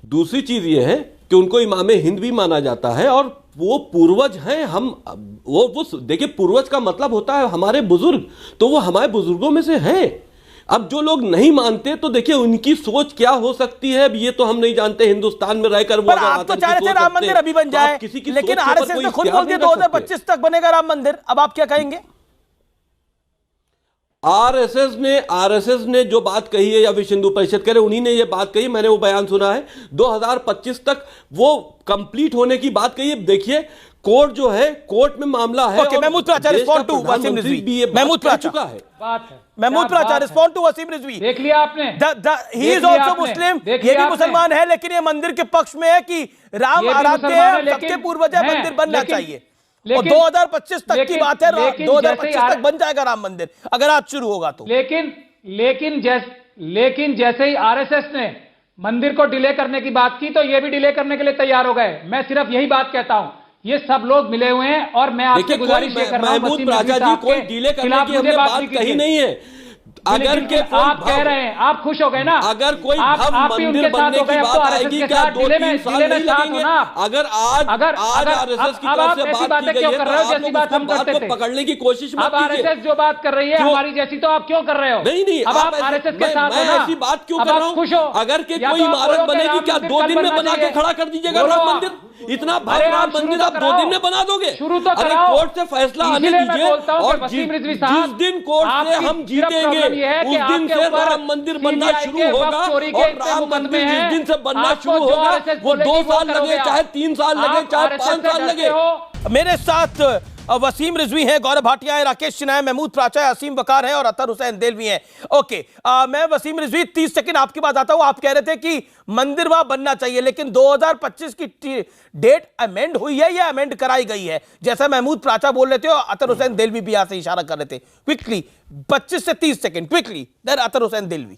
दूसरी चीज ये है कि उनको इमाम हिंद भी माना जाता है और वो पूर्वज हैं। हम वो देखिए, पूर्वज का मतलब होता है हमारे बुजुर्ग, तो वो हमारे बुजुर्गों में से हैं। अब जो लोग नहीं मानते तो देखिए उनकी सोच क्या हो सकती है, अब ये तो हम नहीं जानते। हिंदुस्तान में रहकर वो आप तो चाह रहे थे राम मंदिर अभी बन जाए, लेकिन आरएसएस ने खुद बोल दिया 2025 तक बनेगा राम मंदिर। अब आप क्या कहेंगे? आरएसएस ने जो बात कही है या विश्व हिंदू परिषद कह रहे, उन्हीं ने ये बात कही, मैंने वो बयान सुना है। 2025 तक वो कंप्लीट होने की बात कही है। देखिए कोर्ट जो है, कोर्ट में मामला है। Okay, Mahmood Pracha respond to Waseem Rizvi. Mahmood Pracha चुका है बात है। Mahmood Pracha respond to Waseem Rizvi. देख लिया आपने, ही इज आल्सो मुस्लिम, ये भी मुसलमान है, लेकिन ये मंदिर के पक्ष में है कि राम आराध्य है, सबके पूर्वज है, मंदिर बनना चाहिए। और 2025 तक की बात है, 2025 तक बन जाएगा राम मंदिर अगर आज शुरू होगा तो। लेकिन जैसे ही आरएसएस ने मंदिर को डिले करने की बात की तो ये भी डिले करने के लिए तैयार हो गए। मैं सिर्फ यही बात कहता हूं, ये सब लोग मिले हुए हैं और मैं आपसे गुजारिश ये कर रहा हूं, महमूद प्राचा जी, कोई डिले करने की हमने बात कही नहीं है। अगर के आप कह रहे हैं, आप खुश हो गए ना, अगर कोई मंदिर बनने की बात आएगी क्या 2-3 साल नहीं लगेंगे? अगर आज आरएसएस की तरफ से बात की गई है तो आप लोग उस बात को पकड़ने की कोशिश मत कीजिए। आरएसएस जो बात कर रही है हमारी जैसी, तो आप क्यों कर रहे हो? नहीं, अब आप आरएसएस के साथ हो ना, ऐसी बात क्यों कर रहा हूं? खुश हो? अगर के कोई इमारत बनेगी क्या 2 दिन में बना के खड़ा कर दीजिएगा राम मंदिर? इतना भव्य राम मंदिर आप 2 दिन में बना दोगे? शुरू तो अरे कोर्ट से फैसला आने दीजिए, और जिस दिन कोर्ट से हम जीतेंगे उस दिन से राम मंदिर बनना शुरू होगा। और राम मंदिर जिस दिन से बनना शुरू होगा वो 2 साल लगे, चाहे 3 साल लगे, चाहे 5 साल लगे। मेरे साथ वसीम रिजवी हैं, गौरव भाटिया है, राकेश सिन्हा है, महमूद प्राचा है, असीम वकार है और अतर हुसैन देलवी हैं। ओके, मैं वसीम रिजवी 30 सेकंड आपकी बात आता हूं। आप कह रहे थे कि मंदिर वहां बनना चाहिए, लेकिन 2025 की डेट अमेंड हुई है या अमेंड कराई गई है? जैसा महमूद प्राचा बोल रहे थे और अतर हुसैन देलवी भी यहां से इशारा कर रहे थे। क्विकली 25 से 30 सेकंड क्विकली, देन अतर हुसैन देलवी।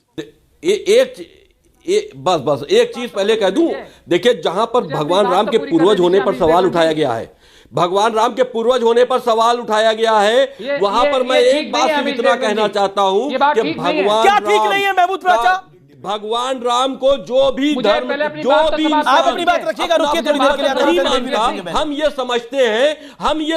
बस एक चीज पहले कह दूं, देखिए जहां पर भगवान राम के पूर्वज होने पर सवाल उठाया गया है, भगवान राम के पूर्वज होने पर सवाल उठाया गया है, वहां पर मैं एक बात सिर्फ इतना कहना चाहता हूं कि भगवान क्या ठीक नहीं है महमूद प्राचा? भगवान राम को जो भी धर्म, जो भी आप अपनी बात रखिएगा, रुकिए थोड़ी देर के लिए। नहीं मानता, हम ये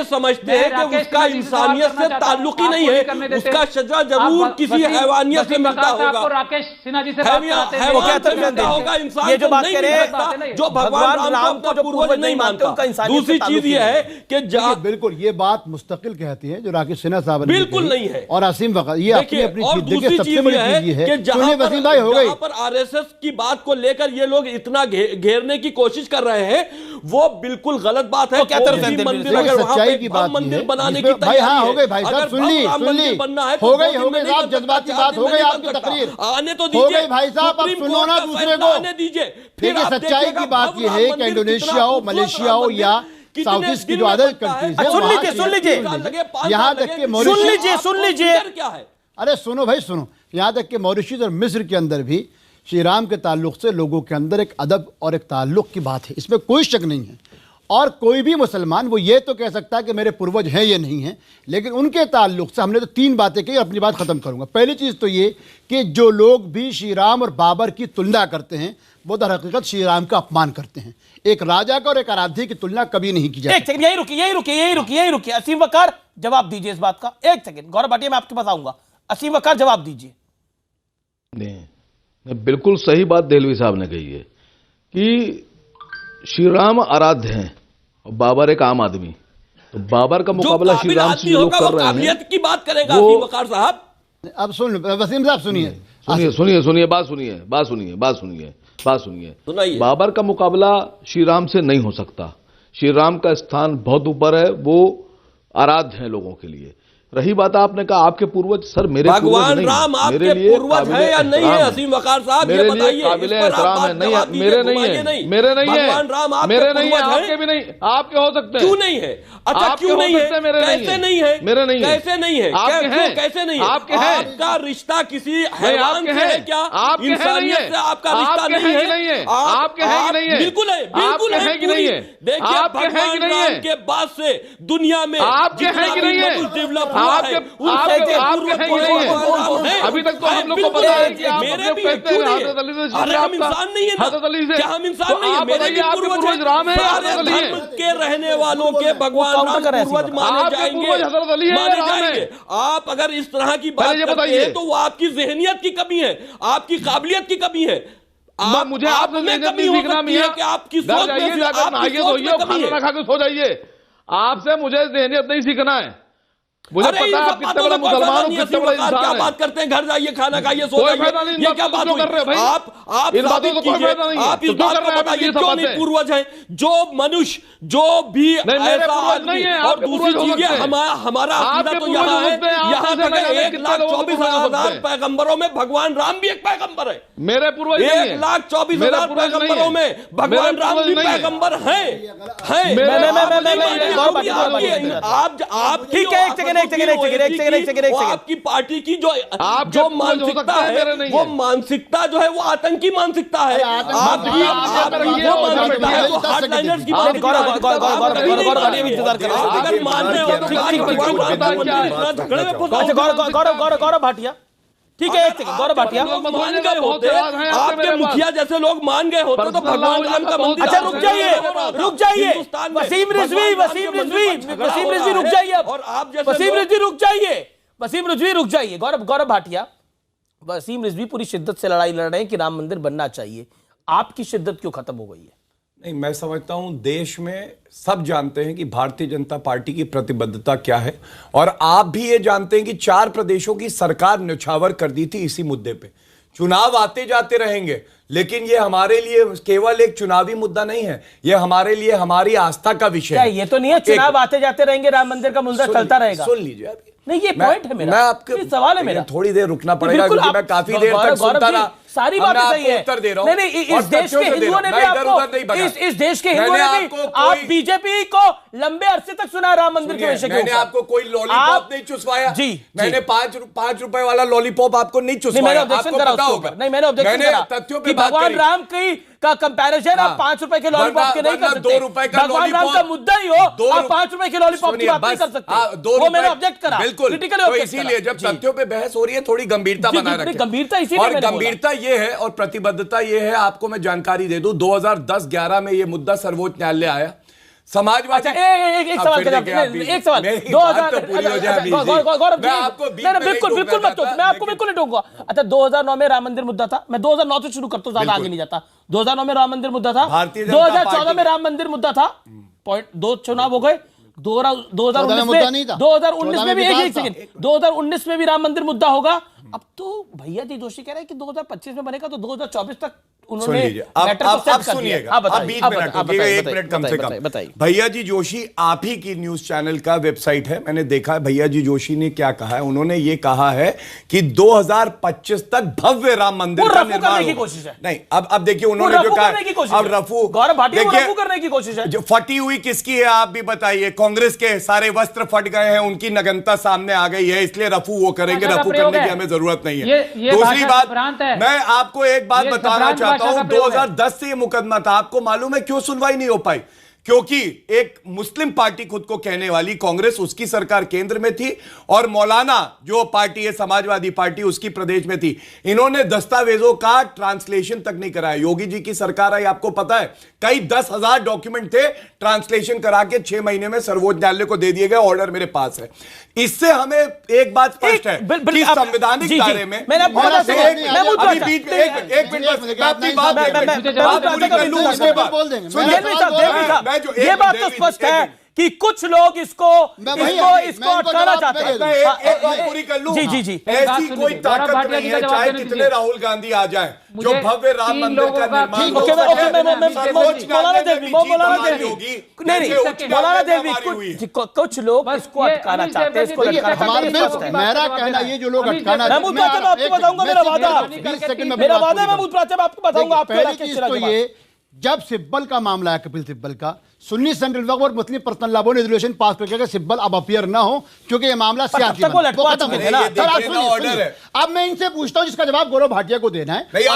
समझते हैं कि उसका इंसानियत से ताल्लुक ही नहीं है, उसका सजा जरूर किसी हैवानियत से मिलता होगा, राकेश सिन्हा जी से हैवान से मिलता होगा, इंसान ये जो बात नहीं कह रहे हैं, जो भगवान राम को अपना पूर्वज नहीं मानता। दूसरी चीज ये है कि बिल्कुल ये बात मुस्तकिल कहती है जो राकेश सिन्हा साहब बिल्कुल नहीं है, और असीम वकार, ये अपनी और दूसरी चीज ये है कि वसीम भाई हो गई पर आरएसएस की बात को लेकर ये लोग इतना घेरने की कोशिश कर रहे हैं, वो बिल्कुल गलत बात है। तो क्या मंदिर अगर सच्चाई की बात मंदिर बनाने की भाई, हाँ हो गई भाई साहब, सुन ली हो गई साहब, जज्बाती बात हो गई आपकी तकरीर, आने तो हो गई भाई साहब, अब सुनो ना दूसरे को। आने दीजिए। फिर सच्चाई की बात ये है कि इंडोनेशिया हो, मलेशिया हो या साउथ ईस्ट की जो अदर कंट्रीज है, सुन लीजिए यहाँ तक के सुन लीजिए क्या है, अरे सुनो भाई सुनो, यहाँ तक कि मॉरिशस और मिस्र के अंदर भी श्री राम के ताल्लुक से लोगों के अंदर एक अदब और एक ताल्लुक की बात है, इसमें कोई शक नहीं है। और कोई भी मुसलमान वो ये तो कह सकता है कि मेरे पूर्वज हैं या नहीं हैं, लेकिन उनके ताल्लुक से हमने तो 3 बातें कही और अपनी बात ख़त्म करूंगा। पहली चीज़ तो ये कि जो लोग भी श्री राम और बाबर की तुलना करते हैं वो दर हकीकत श्री राम का अपमान करते हैं। एक राजा का और एक आराध्य की तुलना कभी नहीं की जाती। एक सेकंड, यही रुकिए। असीम वकार जवाब दीजिए इस बात का। एक सेकंड, गौरव भाटिया मैं आपके पास आऊंगा। असीम वकार जवाब दीजिए। नहीं, बिल्कुल सही बात देलवी साहब ने कही है कि श्री राम आराध्य हैं और बाबर एक आम आदमी, तो बाबर का मुकाबला श्री राम से लोग कर रहे हैं की बात करेगा वकार साहब। अब सुन वसीम साहब सुनिए, बात सुनिए। बाबर का मुकाबला श्री राम से नहीं हो सकता। श्री राम का स्थान बहुत ऊपर है, वो आराध्य हैं लोगों के लिए। रही बात आपने कहा आपके पूर्वज, सर मेरे भगवान राम आपके पूर्वज है या नहीं है? असीम वकार साहब ये बताइए। काबिल एहतराम है, नहीं मेरे नहीं है, मेरे नहीं है, मेरे नहीं है, आपके भी नहीं, आपके हो सकते हैं। क्यों नहीं है? अच्छा क्यों नहीं है? कैसे नहीं है? मेरे नहीं है, कैसे नहीं है? आपके हैं, कैसे नहीं है? आपके हैं। आपका रिश्ता किसी हैवान से है क्या? इंसानियत से आपका रिश्ता नहीं है? आपके हैं कि नहीं है? बिल्कुल है, बिल्कुल है कि नहीं है? देखिए भगवान राम के बाद से दुनिया में आपके हैं कि नहीं है? डेवलप हुआ है अभी तक तो हम लोग को पता है कि आप मेरे भी अरे हम इंसान नहीं है ना, क्या हम इंसान नहीं है? मेरे भी पूर्वज राम है, धर्म के रहने वालों के भगवान राम पूर्वज माने जाएंगे। आप अगर इस तरह की बात करते हैं तो वो आपकी जहनियत की कमी है, आपकी काबिलियत की कमी है। मुझे आपसे कमी सीखना नहीं है कि आपकी सोच में कमी है। खाना खा के सो जाइए, आपसे मुझे जहनियत नहीं सीखना है। मुझे पता है आप कितने बड़े मुसलमान हो, कितने बड़े इंसान क्या हैं। बात करते हैं, घर जाइए खाना खाइए सो जाइए, ये क्या बात कर रहे हैं भाई? आप इन बातों को कोई फायदा नहीं है। आप इस बात को बताइए क्यों नहीं पूर्वज हैं? जो मनुष्य जो भी ऐसा आदमी और दूसरी चीजें हमारा अकीदा तो यहाँ है, यहाँ तक 1,24,000 पैगंबरों में भगवान राम भी एक पैगंबर है। मेरे पूर्वज 1,24,000 पैगंबरों में भगवान राम भी पैगंबर हैं। आप ठीक है, आपकी पार्टी की जो मानसिकता है वो मानसिकता जो है वो आतंकी मानसिकता है। हार्डलाइनर्स की अगर मान रहे हो तो गौरव भाटिया, ठीक है, गौरव भाटिया मान गए होते, आपके मुखिया जैसे लोग मान गए होते तो भगवान राम का मंदिर। अच्छा रुक जाइए वसीम रिजवी रुक जाइए, और आप वसीम रिजवी रुक जाइए। गौरव भाटिया, वसीम रिजवी पूरी शिद्दत से लड़ाई लड़ रहे हैं कि राम मंदिर बनना चाहिए, आपकी शिद्दत क्यों खत्म हो गई है? नहीं, मैं समझता हूं देश में सब जानते हैं कि भारतीय जनता पार्टी की प्रतिबद्धता क्या है, और आप भी ये जानते हैं कि 4 प्रदेशों की सरकार न्यौछावर कर दी थी इसी मुद्दे पे। चुनाव आते जाते रहेंगे, लेकिन ये हमारे लिए केवल एक चुनावी मुद्दा नहीं है, ये हमारे लिए हमारी आस्था का विषय है। ये तो नहीं है चुनाव आते जाते रहेंगे, राम मंदिर का मुद्दा चलता रहेगा। सुन लीजिए अभी, नहीं ये पॉइंट है मेरा, मैं आपके सवाल है मेरा। थोड़ी देर रुकना पड़ेगा क्योंकि मैं काफी देर तक सुनता रहा, सारी बातें सही है। उत्तर दे रहा हूं। नहीं, इस देश के हिंदुओं ने भी आपको, इस देश के हिंदुओं ने भी आप बीजेपी को लंबे अरसे तक सुना राम मंदिर के विषय। मैंने आपको कोई लॉलीपॉप नहीं चुसवाया जी, मैंने 5 रुपए वाला लॉलीपॉप आपको नहीं चुसवाया। आपको पता होगा, नहीं मैंने ऑब्जेक्शन करा तथ्यों पे भगवान राम का कंपैरिजन आप 5 रुपए के लॉलीपॉप के नहीं कर सकते। 2 रुपए का भगवान राम का मुद्दा ही हो, आप 5 रुपए के लॉलीपॉप की बात नहीं कर सकते। वो मैंने ऑब्जेक्ट करा, बिल्कुल। इसीलिए जब तथ्यों पे बहस हो रही है थोड़ी गंभीरता बनाए रखें। गंभीरता इसी और गंभीरता ये है और प्रतिबद्धता ये है, आपको मैं जानकारी दे दूं, 2010-11 में ये मुद्दा सर्वोच्च न्यायालय आया। समाजवादी एक सवाल बिल्कुल मैं आपको बिल्कुल नहीं टोकूंगा। अच्छा 2009 में राम मंदिर मुद्दा था, मैं 2009 से शुरू करता हूं, ज्यादा आगे नहीं जाता। 2009 में राम मंदिर मुद्दा था, 2014 में राम मंदिर मुद्दा था, पॉइंट 2 चुनाव हो गए, 2019 में भी 1 सेकंड 2019 में भी राम मंदिर मुद्दा होगा। अब तो भैया जी जोशी कह रहे हैं कि 2025 में बनेगा, तो 2024 तक उन्होंने आप सुनिएगा, आप 20 मिनट, 1 मिनट कम से कम। भैया जी जोशी आप ही की न्यूज चैनल का वेबसाइट है, मैंने देखा भैया जी जोशी ने क्या कहा है। उन्होंने ये कहा है कि 2025 तक भव्य राम मंदिर का निर्माण की कोशिश है। नहीं, अब देखिए उन्होंने जो कहा, अब रफू करने की कोशिश है। जो फटी हुई किसकी है आप भी बताइए? कांग्रेस के सारे वस्त्र फट गए हैं, उनकी नग्नता सामने आ गई है, इसलिए रफू वो करेंगे। रफू करने की हमें जरूरत नहीं है। दूसरी बात, मैं आपको एक बात बताना चाहता हूं, 2010 से ये मुकदमा था, आपको मालूम है क्यों सुनवाई नहीं हो पाई? क्योंकि एक मुस्लिम पार्टी खुद को कहने वाली कांग्रेस, उसकी सरकार केंद्र में थी, और मौलाना जो पार्टी है समाजवादी पार्टी, उसकी प्रदेश में थी। इन्होंने दस्तावेजों का ट्रांसलेशन तक नहीं कराया। योगी जी की सरकार आई, आपको पता है कई 10,000 डॉक्यूमेंट थे, ट्रांसलेशन करा के 6 महीने में सर्वोच्च न्यायालय को दे दिए गए। ऑर्डर मेरे पास है। इससे हमें एक बात स्पष्ट है कि संवैधानिक दायरे में ये बात तो स्पष्ट है कि कुछ लोग इसको अटकाना चाहते हैं। पूरी कर लूं। जी ऐसी कोई ताकत नहीं है, चाहे कितने राहुल गांधी आ जाए, जो भव्य राम मंदिर का निर्माण कुछ लोग इसको अटकाना चाहते हैं। मेरा कहना ये जो लोग अटकाना, मैं आपको बताऊंगा, मेरा वादा है, मैं आपको बताऊंगा। पहली चीज तो ये, जब सिब्बल का मामला है, कपिल सिब्बल का, सुन्नी सेंट्रल वक्फ और मुस्लिम पर्सनल लॉ बोर्ड ने रेजोल्यूशन पास करके सिब्बल अब अपीयर ना हो, क्योंकि ये मामला सियासी है। अब मैं इनसे पूछता हूं, जिसका जवाब गौरव भाटिया को देना है। मैं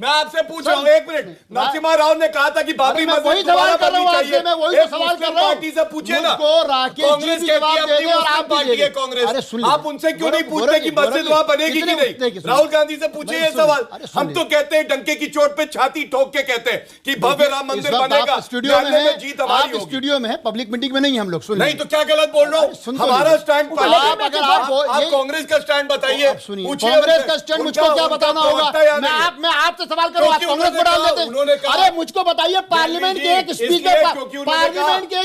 आपसे पूछ रहा हूं, एक मिनट। नरसिम्हा राव ने कहा था कि बाबरी मस्जिद वही सवाल कर रहा हूं आपसे, मैं वही सवाल कर रहा हूं। पार्टी से पूछिए ना, कांग्रेस की पार्टी है कांग्रेस, आप उनसे क्यों नहीं पूछते कि मस्जिद वहां बनेगी कि नहीं? राहुल गांधी से पूछिए ये सवाल। हम तो कहते हैं डंके की चोट पे छाती ठोक के कहते हैं कि भव्य राम मंदिर बनेगा, स्टूडियो में है, जीत हमारी होगी। स्टूडियो में है, पब्लिक मीटिंग में नहीं है हम लोग। नहीं तो क्या गलत बोल रहा हूँ? हमारा स्टैंड आप कांग्रेस का स्टैंड बताइए। कांग्रेस का स्टैंड मुझको क्या बताना होगा? मैं आपसे सवाल करूँ, आप कांग्रेस को डाल देते हैं। अरे मुझको बताइए, पार्लियामेंट के एक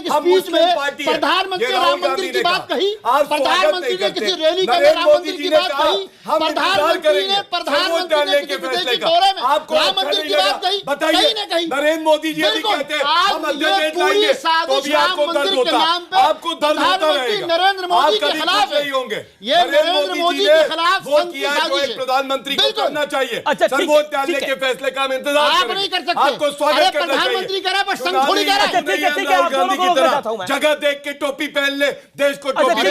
स्पीच में प्रधानमंत्री राम मंदिर की बात कही, प्रधानमंत्री ने किसी रैली के राम मंदिर की बात कही, प्रधानमंत्री ने किसी विदेशी दौरे में राम मंदिर की बात कही, कहीं ना कहीं नरेंद्र मोदी जी भी कहते हैं हम अध्यादेश लाएंगे तो भी आपको दर्द होता है, आपको दर्द होता रहेगा। नरेंद्र मोदी के खिलाफ नहीं होंगे, ये नरेंद्र मोदी के खिलाफ वो किया जो एक प्रधानमंत्री को करना चाहिए। सर्वोच्च न्यायालय के फैसले का हम इंतजार आप नहीं कर सकते। आपको स्वागत करना चाहिए। प्रधानमंत्री करा पर संघ थोड़ी करा। राहुल गांधी की तरह जगह देख के टोपी पहन ले, देश को टोपी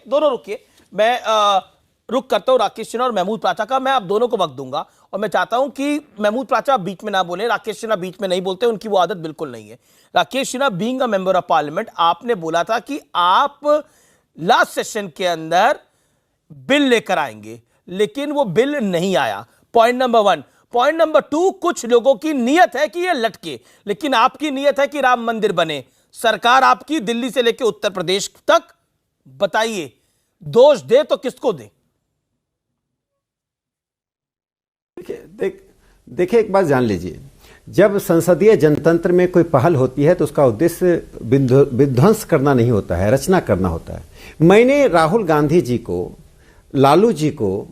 दोनों रुकिए। मैं रुक करता हूं राकेश सिन्हा और महमूद प्राचा का। मैं आप दोनों को वक्त दूंगा और मैं चाहता हूं कि महमूद प्राचा बीच में ना बोले, राकेश सिन्हा बीच में नहीं बोलते, उनकी वो आदत बिल्कुल नहीं है। Rakesh Sinha being a member of parliament, आपने बोला था कि आप लास्ट सेशन के अंदर बिल लेकर आएंगे, लेकिन वो बिल नहीं आया। Point number 1। पॉइंट नंबर 2, कुछ लोगों की नीयत है कि ये लटके, लेकिन आपकी नीयत है कि राम मंदिर बने। सरकार आपकी दिल्ली से लेकर उत्तर प्रदेश तक, बताइए दोष दे तो किसको दे? देखिए एक बात जान लीजिए, जब संसदीय जनतंत्र में कोई पहल होती है तो उसका उद्देश्य विध्वंस करना नहीं होता है, रचना करना होता है। मैंने राहुल गांधी जी को, लालू जी को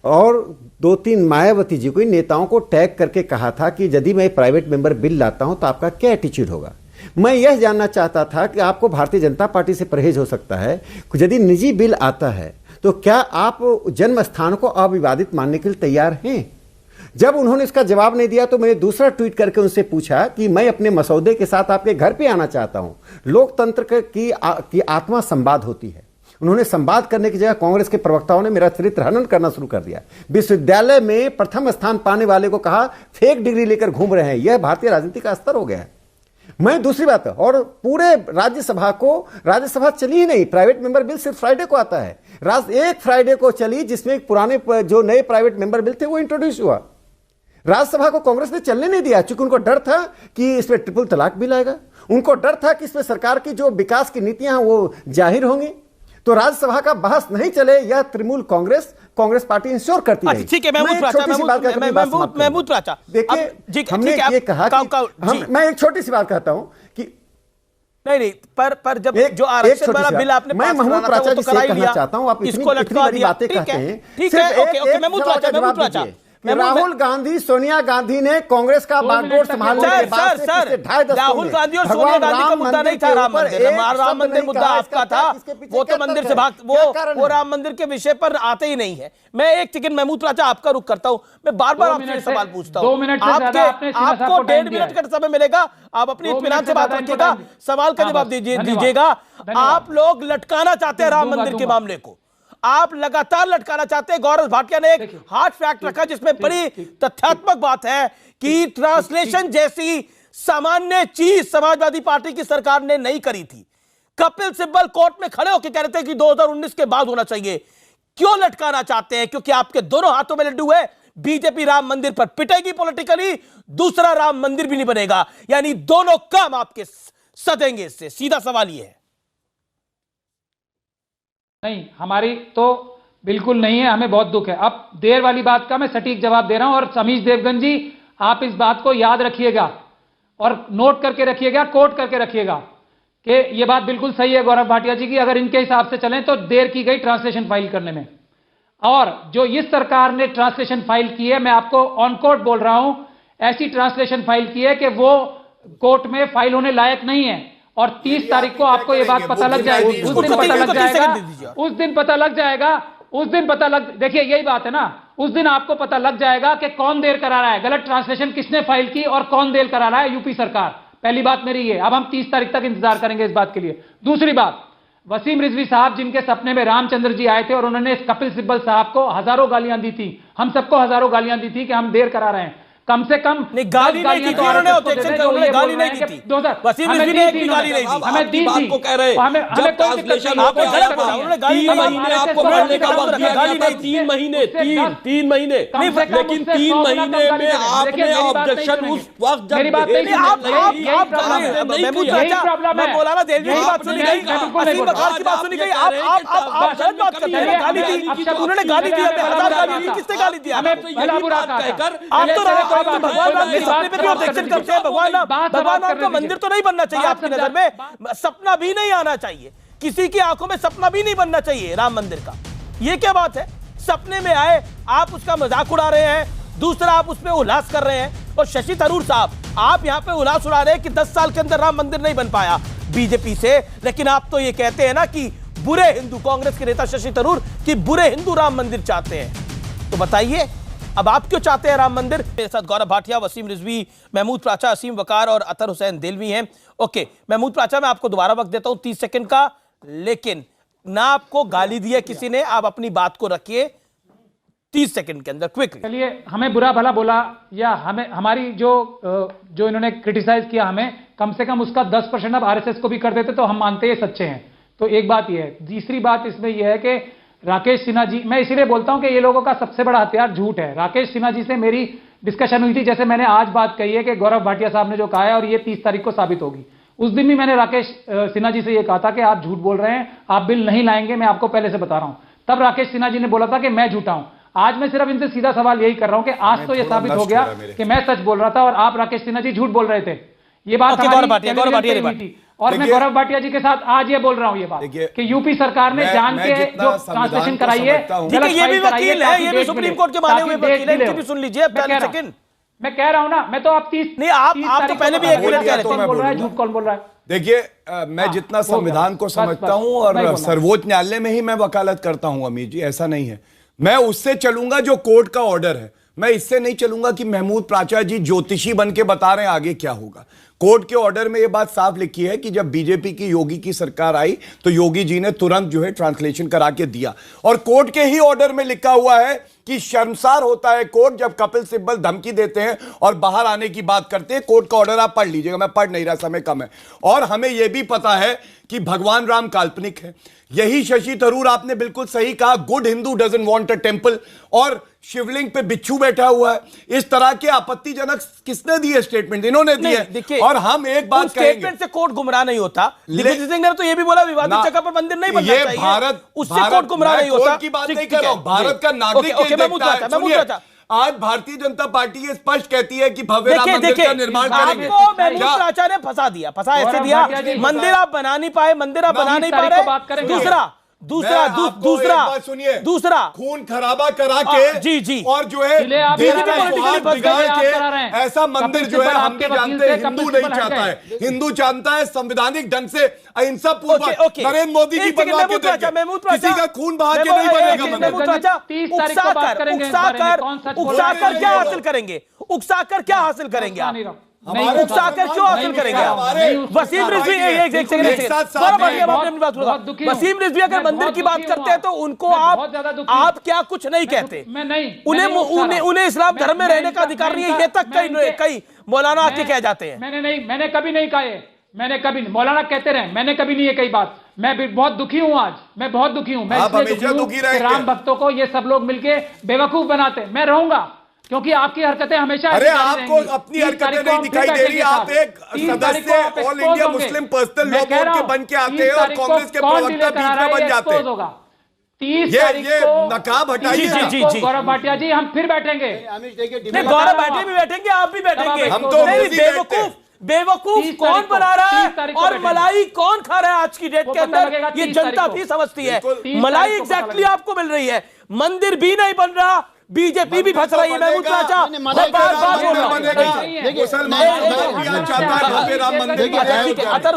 और 2-3 मायावती जी को, इन नेताओं को टैग करके कहा था कि यदि मैं प्राइवेट मेंबर बिल लाता हूं तो आपका क्या एटीट्यूड होगा। मैं यह जानना चाहता था कि आपको भारतीय जनता पार्टी से परहेज हो सकता है, यदि निजी बिल आता है तो क्या आप जन्म स्थान को अविवादित मानने के लिए तैयार हैं? जब उन्होंने इसका जवाब नहीं दिया तो मैंने दूसरा ट्वीट करके उनसे पूछा कि मैं अपने मसौदे के साथ आपके घर पे आना चाहता हूं। लोकतंत्र की आत्मा संवाद होती है। उन्होंने संवाद करने की जगह कांग्रेस के प्रवक्ताओं ने मेरा चरित्र हनन करना शुरू कर दिया। विश्वविद्यालय में प्रथम स्थान पाने वाले को कहा फेक डिग्री लेकर घूम रहे हैं। यह भारतीय राजनीति का स्तर हो गया है। मैं दूसरी बात, और पूरे राज्यसभा चली ही नहीं। प्राइवेट मेंबर बिल सिर्फ फ्राइडे को आता है। एक फ्राइडे को चली जिसमें पुराने जो नए प्राइवेट मेंबर बिल थे वो इंट्रोड्यूस हुआ। राज्यसभा को कांग्रेस ने चलने नहीं दिया, क्योंकि उनको डर था कि इसमें ट्रिपल तलाक बिल आएगा। उनको डर था कि इसमें सरकार की जो विकास की नीतियां हैं वो जाहिर होंगी। तो राज्यसभा का बहस नहीं चले, यह तृणमूल कांग्रेस पार्टी इंश्योर करती है। ठीक है महमूद प्राचा, देखिए हमने ये कहा कि मैं एक छोटी सी बात कहता हूं कि नहीं पर जब जो आरक्षण वाला बिल आपने मैं महमूद प्राचा जी से कहना चाहता हूं, आप इसको लटका दिया, बातें कहते हैं। ठीक है, ओके महमूद प्राचा, राहुल गांधी सोनिया गांधी ने कांग्रेस का बागडोर संभालने के बाद राहुल गांधी और सोनिया गांधी का मुद्दा नहीं था राम मंदिर। राम मंदिर मुद्दा आपका था, वो तो मंदिर से वो राम मंदिर के विषय पर आते ही नहीं है। मैं एक सेकंड महमूद प्राचा आपका रुख करता हूं। मैं बार-बार आपसे सवाल पूछता हूं। आपको 1.5 मिनट का समय मिलेगा, आप अपनी इत्मीनान से बात रखिएगा, सवाल का जवाब दीजिएगा। आप लोग लटकाना चाहते हैं राम मंदिर के मामले को, आप लगातार लटकाना चाहते हैं। गौरव भाटिया ने एक हार्ड फैक्ट रखा जिसमें बड़ी तथ्यात्मक बात है कि ट्रांसलेशन जैसी सामान्य चीज समाजवादी पार्टी की सरकार ने नहीं करी थी। कपिल सिब्बल कोर्ट में खड़े होकर कह रहे थे कि 2019 के बाद होना चाहिए। क्यों लटकाना चाहते हैं? क्योंकि आपके दोनों हाथों में लड्डू है। बीजेपी राम मंदिर पर पिटेगी पॉलिटिकली, दूसरा राम मंदिर भी नहीं बनेगा, यानी दोनों काम आपके सदेंगे। इससे सीधा सवाल यह है। नहीं, हमारी तो बिल्कुल नहीं है, हमें बहुत दुख है। अब देर वाली बात का मैं सटीक जवाब दे रहा हूं, और समीश देवगन जी आप इस बात को याद रखिएगा और नोट करके रखिएगा, कोट करके रखिएगा कि यह बात बिल्कुल सही है गौरव भाटिया जी की। अगर इनके हिसाब से चलें तो देर की गई ट्रांसलेशन फाइल करने में, और जो इस सरकार ने ट्रांसलेशन फाइल की है, मैं आपको ऑन कोर्ट बोल रहा हूं, ऐसी ट्रांसलेशन फाइल की है कि वो कोर्ट में फाइल होने लायक नहीं है। और 30 तारीख को आपको ये बात पता लग जाएगी, उस दिन पता लग जाएगा उस दिन पता लग, देखिए यही बात है ना, उस दिन आपको पता लग जाएगा कि कौन देर करा रहा है, गलत ट्रांसलेशन किसने फाइल की और कौन देर करा रहा है, यूपी सरकार। पहली बात मेरी ये, अब हम 30 तारीख तक इंतजार करेंगे इस बात के लिए। दूसरी बात, वसीम रिजवी साहब जिनके सपने में रामचंद्र जी आए थे और उन्होंने कपिल सिब्बल साहब को हजारों गालियां दी थी, हम सबको हजारों गालियां दी थी कि हम देर करा रहे हैं, कम से कम गाली नहीं दी थी उन्होंने, ऑब्जेक्शन कर उन्होंने गाली नहीं दी थी, वसीम रिजवी ने एक भी गाली नहीं दी, हमें दी थी, को कह रहे हैं जब ट्रांसलेशन आपको गलत बोला, उन्होंने गाली 3 महीने आपको पढ़ने का वक्त दिया गया था, 3 महीने, 3 महीने, लेकिन 3 महीने में आपने ऑब्जेक्शन उस वक्त जब मैं मौलाना देलवी की बात सुनी गई, असीम बखार की बात सुनी गई, आप गलत बात करते हैं, गाली दी उन्होंने, गाली दी, हजार गाली दी, किसने गाली दिया? आप तो भगवान राम के सपने पे भी ऑब्जेक्शन करते हैं। भगवान राम का मंदिर तो नहीं बनना चाहिए आपकी नजर में, सपना भी नहीं आना चाहिए, किसी की आंखों में सपना भी नहीं बनना चाहिए राम मंदिर का। ये क्या बात है, सपने में आए आप उसका मजाक उड़ा रहे हैं, दूसरा आप उसमें उल्लास कर रहे हैं। और शशि थरूर साहब, आप यहां पे उल्लास उड़ा रहे हैं कि 10 साल के अंदर राम मंदिर नहीं बन पाया बीजेपी से, लेकिन आप तो ये कहते हैं ना कि बुरे हिंदू, कांग्रेस के नेता शशि थरूर कि बुरे हिंदू राम मंदिर चाहते हैं। तो बताइए अब आप क्यों चाहते हैं राम मंदिर? मेरे साथ गौरव भाटिया, वसीम रिजवी, महमूद प्राचा, असीम वकार और अतर हुसैन दिलवी हैं। ओके महमूद प्राचा, मैं आपको दोबारा वक्त देता हूं 30 सेकंड का, लेकिन ना आपको गाली दी है किसी ने, आप अपनी बात को रखिए 30 सेकंड के अंदर क्विकली। चलिए, हमें बुरा भला बोला या हमें हमारी जो इन्होंने क्रिटिसाइज किया, हमें कम से कम उसका 10% अब आरएसएस को भी कर देते तो हम मानते हैं सच्चे हैं। तो एक बात यह है। दूसरी बात इसमें यह है कि राकेश सिन्हा जी, मैं इसीलिए बोलता हूं कि ये लोगों का सबसे बड़ा हथियार झूठ है। राकेश सिन्हा जी से मेरी डिस्कशन हुई थी, जैसे मैंने आज बात कही है कि गौरव भाटिया साहब ने जो कहा है और ये 30 तारीख को साबित होगी। उस दिन भी मैंने राकेश सिन्हा जी से ये कहा था कि आप झूठ बोल रहे हैं, आप बिल नहीं लाएंगे, मैं आपको पहले से बता रहा हूं। तब राकेश सिन्हा जी ने बोला था कि मैं झूठा हूं। आज मैं सिर्फ इनसे सीधा सवाल यही कर रहा हूं कि आज तो ये साबित हो गया कि मैं सच बोल रहा था और आप राकेश सिन्हा जी झूठ बोल रहे थे। ये बात गौरव भाटिया थी और मैं गौरव भाटिया जी के साथ आज ये बोल रहा हूं ये बात कि यूपी सरकार ने जान के जो ट्रांसलेशन कराई है, ये भी वकील है, ये भी सुप्रीम कोर्ट के माने हुए वकील है, भी सुन लीजिए। मैं कह रहा हूं ना, मैं तो आप 30 नहीं, आप तो पहले भी एक मिनट कह रहे थे, बोल रहा है झूठ कौन बोल रहा है? देखिए, मैं जितना संविधान को समझता हूं और सर्वोच्च न्यायालय में ही मैं वकालत करता हूं अमीर जी, ऐसा नहीं है। मैं उससे चलूंगा जो कोर्ट का ऑर्डर है, मैं इससे नहीं चलूंगा कि महमूद प्राचा जी ज्योतिषी बन के बता रहे हैं आगे क्या होगा। कोर्ट के ऑर्डर में यह बात साफ लिखी है कि जब बीजेपी की योगी की सरकार आई तो योगी जी ने तुरंत जो है ट्रांसलेशन करा के दिया, और कोर्ट के ही ऑर्डर में लिखा हुआ है कि शर्मसार होता है कोर्ट जब कपिल सिब्बल धमकी देते हैं और बाहर आने की बात करते हैं। कोर्ट का ऑर्डर आप पढ़ लीजिएगा, मैं पढ़ नहीं रहा, समय कम है। और हमें यह भी पता है कि भगवान राम काल्पनिक है। यही शशि थरूर, आपने बिल्कुल सही कहा, good Hindu doesn't want a temple, और शिवलिंग पे बिच्छू बैठा हुआ है। इस तरह के आपत्तिजनक किसने दिए स्टेटमेंट? इन्होंने दिए। और हम एक बात कहेंगे, स्टेटमेंट से कोर्ट गुमराह नहीं होता। दिग्विजय सिंह ने तो ये भी बोला विवादित जगह पर मंदिर नहीं बनना चाहिए, भारत उससे कोर्ट गुमराह नहीं होता। की बात नहीं कर रहा हूं, भारत का नागरिक आज भारतीय जनता पार्टी ये स्पष्ट कहती है कि भव्य राम मंदिर का निर्माण करेंगे। आपको महमूद प्राचा ने फंसा दिया, फंसा ऐसे दिया, मंदिर आप बना नहीं पाए, मंदिर आप बना नहीं पा रहे। दूसरा खून खराबा करा के जी और जो है ऐसा मंदिर जो है हम जानते हैं हिंदू नहीं चाहता है। हिंदू चाहता है संवैधानिक ढंग से अहिंसा पूर्वक नरेंद्र मोदी जी बनवा के देंगे, किसी का खून बहा के नहीं बनेगा। उकसाकर क्या हासिल करेंगे? उकसाकर क्या हासिल करेंगे आप? उकसाकर क्यों हासिल करेंगे आप? वसीम रिजवी, वसीम रिजवी अगर मंदिर की बात करते हैं तो उनको आप क्या कुछ नहीं कहते? उन्हें इस्लाम धर्म में रहने का अधिकार नहीं है, ये तक कई मौलाना आके कह जाते हैं। मैंने कभी नहीं कहा है, मैंने कभी नहीं, मौलाना कहते रहे, मैंने कभी नहीं है कई बात। मैं भी बहुत दुखी हूं आज, मैं बहुत दुखी हूं। मैं इसलिए दुखी हूं कि राम भक्तों को ये सब लोग मिलके बेवकूफ बनाते हैं। मैं रहूंगा क्योंकि आपकी हरकतें हमेशा, अरे आपको अपनी हरकतें नहीं दिखाई दे रही। आप एक सदस्य all India Muslim personal law board के बन के आते हैं और कांग्रेस के प्रवक्ता बीच में बन जाते हैं। 30 तारीख को नकाब हटाइए। गौरव भाटिया जी, हम फिर बैठेंगे। गौरव भाटिया भी बैठेंगे, आप भी बैठेंगे। हम तो बेवकूफ कौन बना रहा है और मलाई कौन खा रहा है आज की डेट के अंदर, ये जनता भी समझती है। मलाई एग्जैक्टली आपको मिल रही है, मंदिर भी नहीं बन रहा, बीजेपी भी फंस रही है। महमूद चाचा अतर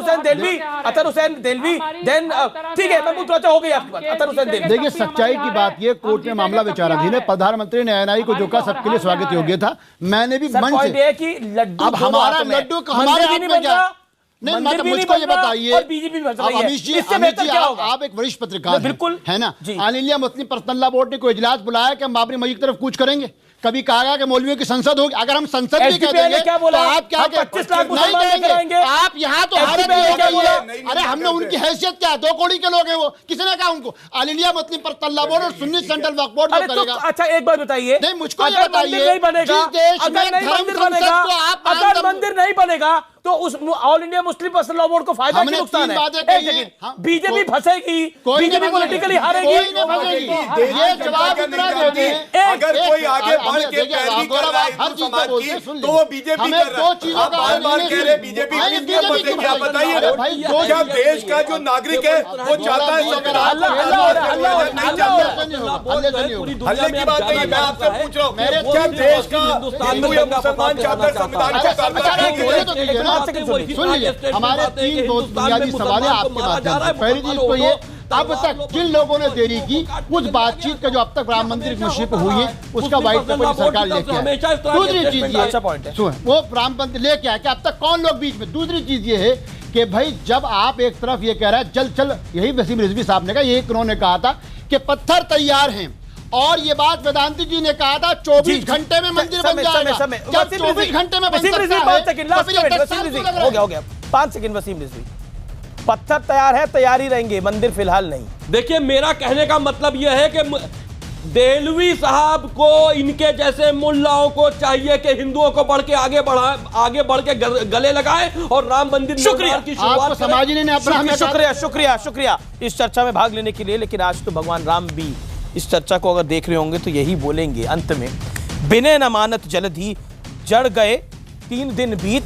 हुसैन दिलवी देन ठीक है, महमूद चाचा हो गई आपकी बात। अतर हुसैन दिलवी, देखिए सच्चाई की बात ये, कोर्ट में मामला विचाराधीन है। प्रधानमंत्री ने एनआई को जो कहा सबके लिए स्वागत योग्य था। मैंने भी मन से कि लड्डू अब हमारा लड्डू हमारे हाथ में क्या नहीं, मतलब मुझको ये बताइए, अमीश जी आप एक वरिष्ठ पत्रकार बिल्कुल है ना, all India Muslim personal law board ने कोई इजलास बुलाया कि हम बाबरी मस्जिद की तरफ कूच करेंगे? कभी कहा गया कि मौलवियों की संसद होगी? अगर हम संसद भी कह देंगे तो आप क्या 25 लाख नहीं कहेंगे? आप यहाँ तो हालत ये हो गई है। अरे हमने उनकी हैसियत क्या, 2 कौड़ी के लोग हैं वो, किसी ने कहा उनको? All India Muslim personal law board और सुन्नी सेंट्रल वक्फ बोर्ड जो करेगा। अच्छा एक बात बताइए, नहीं मुझको ये बताइए, नहीं बनेगा, अगर मंदिर नहीं बनेगा तो उस all India Muslim personal law board को फायदा की नुकसान है? बीजेपी फंसेगी, बीजेपी पॉलिटिकली हारेगी। ये जवाब इतना दे दें, अगर कोई आगे बढ़ के पैरवी कर रहा है हिंदू समाज की, तो वो बीजेपी कर रहा है। आप बार-बार कह रहे बीजेपी क्या बताइए, क्या देश का जो नागरिक है वो चाहता है हल्ले की बात नहीं, मैं आपसे पूछ रहा हूँ क्या देश का हिंदू या मुसलमान चाहता है संविधान सुन लीजिए, हमारे 3 बुनियादी सवाल है आपके माध्यम से। पहली चीज तो ये, अब तक जिन लोगों ने देरी की उस बातचीत का जो अब तक राम मंदिर की मशीन पर हुई है उसका व्हाइट पेपर सरकार लेके आए। दूसरी चीज ये वो राम मंदिर लेके आए कि अब तक कौन लोग बीच में। दूसरी चीज ये है कि भाई जब आप एक तरफ ये कह रहे हैं चल यही वसीम रिजवी साहब ने कहा, यही उन्होंने कहा था कि पत्थर तैयार हैं, और ये बात वेदांती जी ने कहा था 24 घंटे में मंदिर बन जाएगा। क्या 24 घंटे में बन सकता है? हो गया 5 सेकंड। वसीम रिजवी, पत्थर तैयार है, तैयार ही रहेंगे, मंदिर फिलहाल नहीं। देखिए मेरा कहने का मतलब यह है कि देहलवी साहब को इनके जैसे मुल्लाओं को चाहिए कि हिंदुओं को बढ़ के आगे बढ़ के गले लगाए और राम मंदिर निर्माण की शुरुआत करें। शुक्रिया इस चर्चा में भाग लेने के लिए। लेकिन आज तो भगवान राम भी इस चर्चा को अगर देख रहे होंगे तो यही बोलेंगे अंत में, बिने न मानत जल्द ही जड़ गए 3 दिन बीत,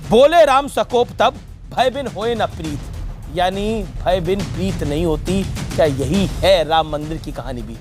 बोले राम सकोप तब भय बिन होए न प्रीत। यानी भय बिन प्रीत नहीं होती। क्या यही है राम मंदिर की कहानी भी?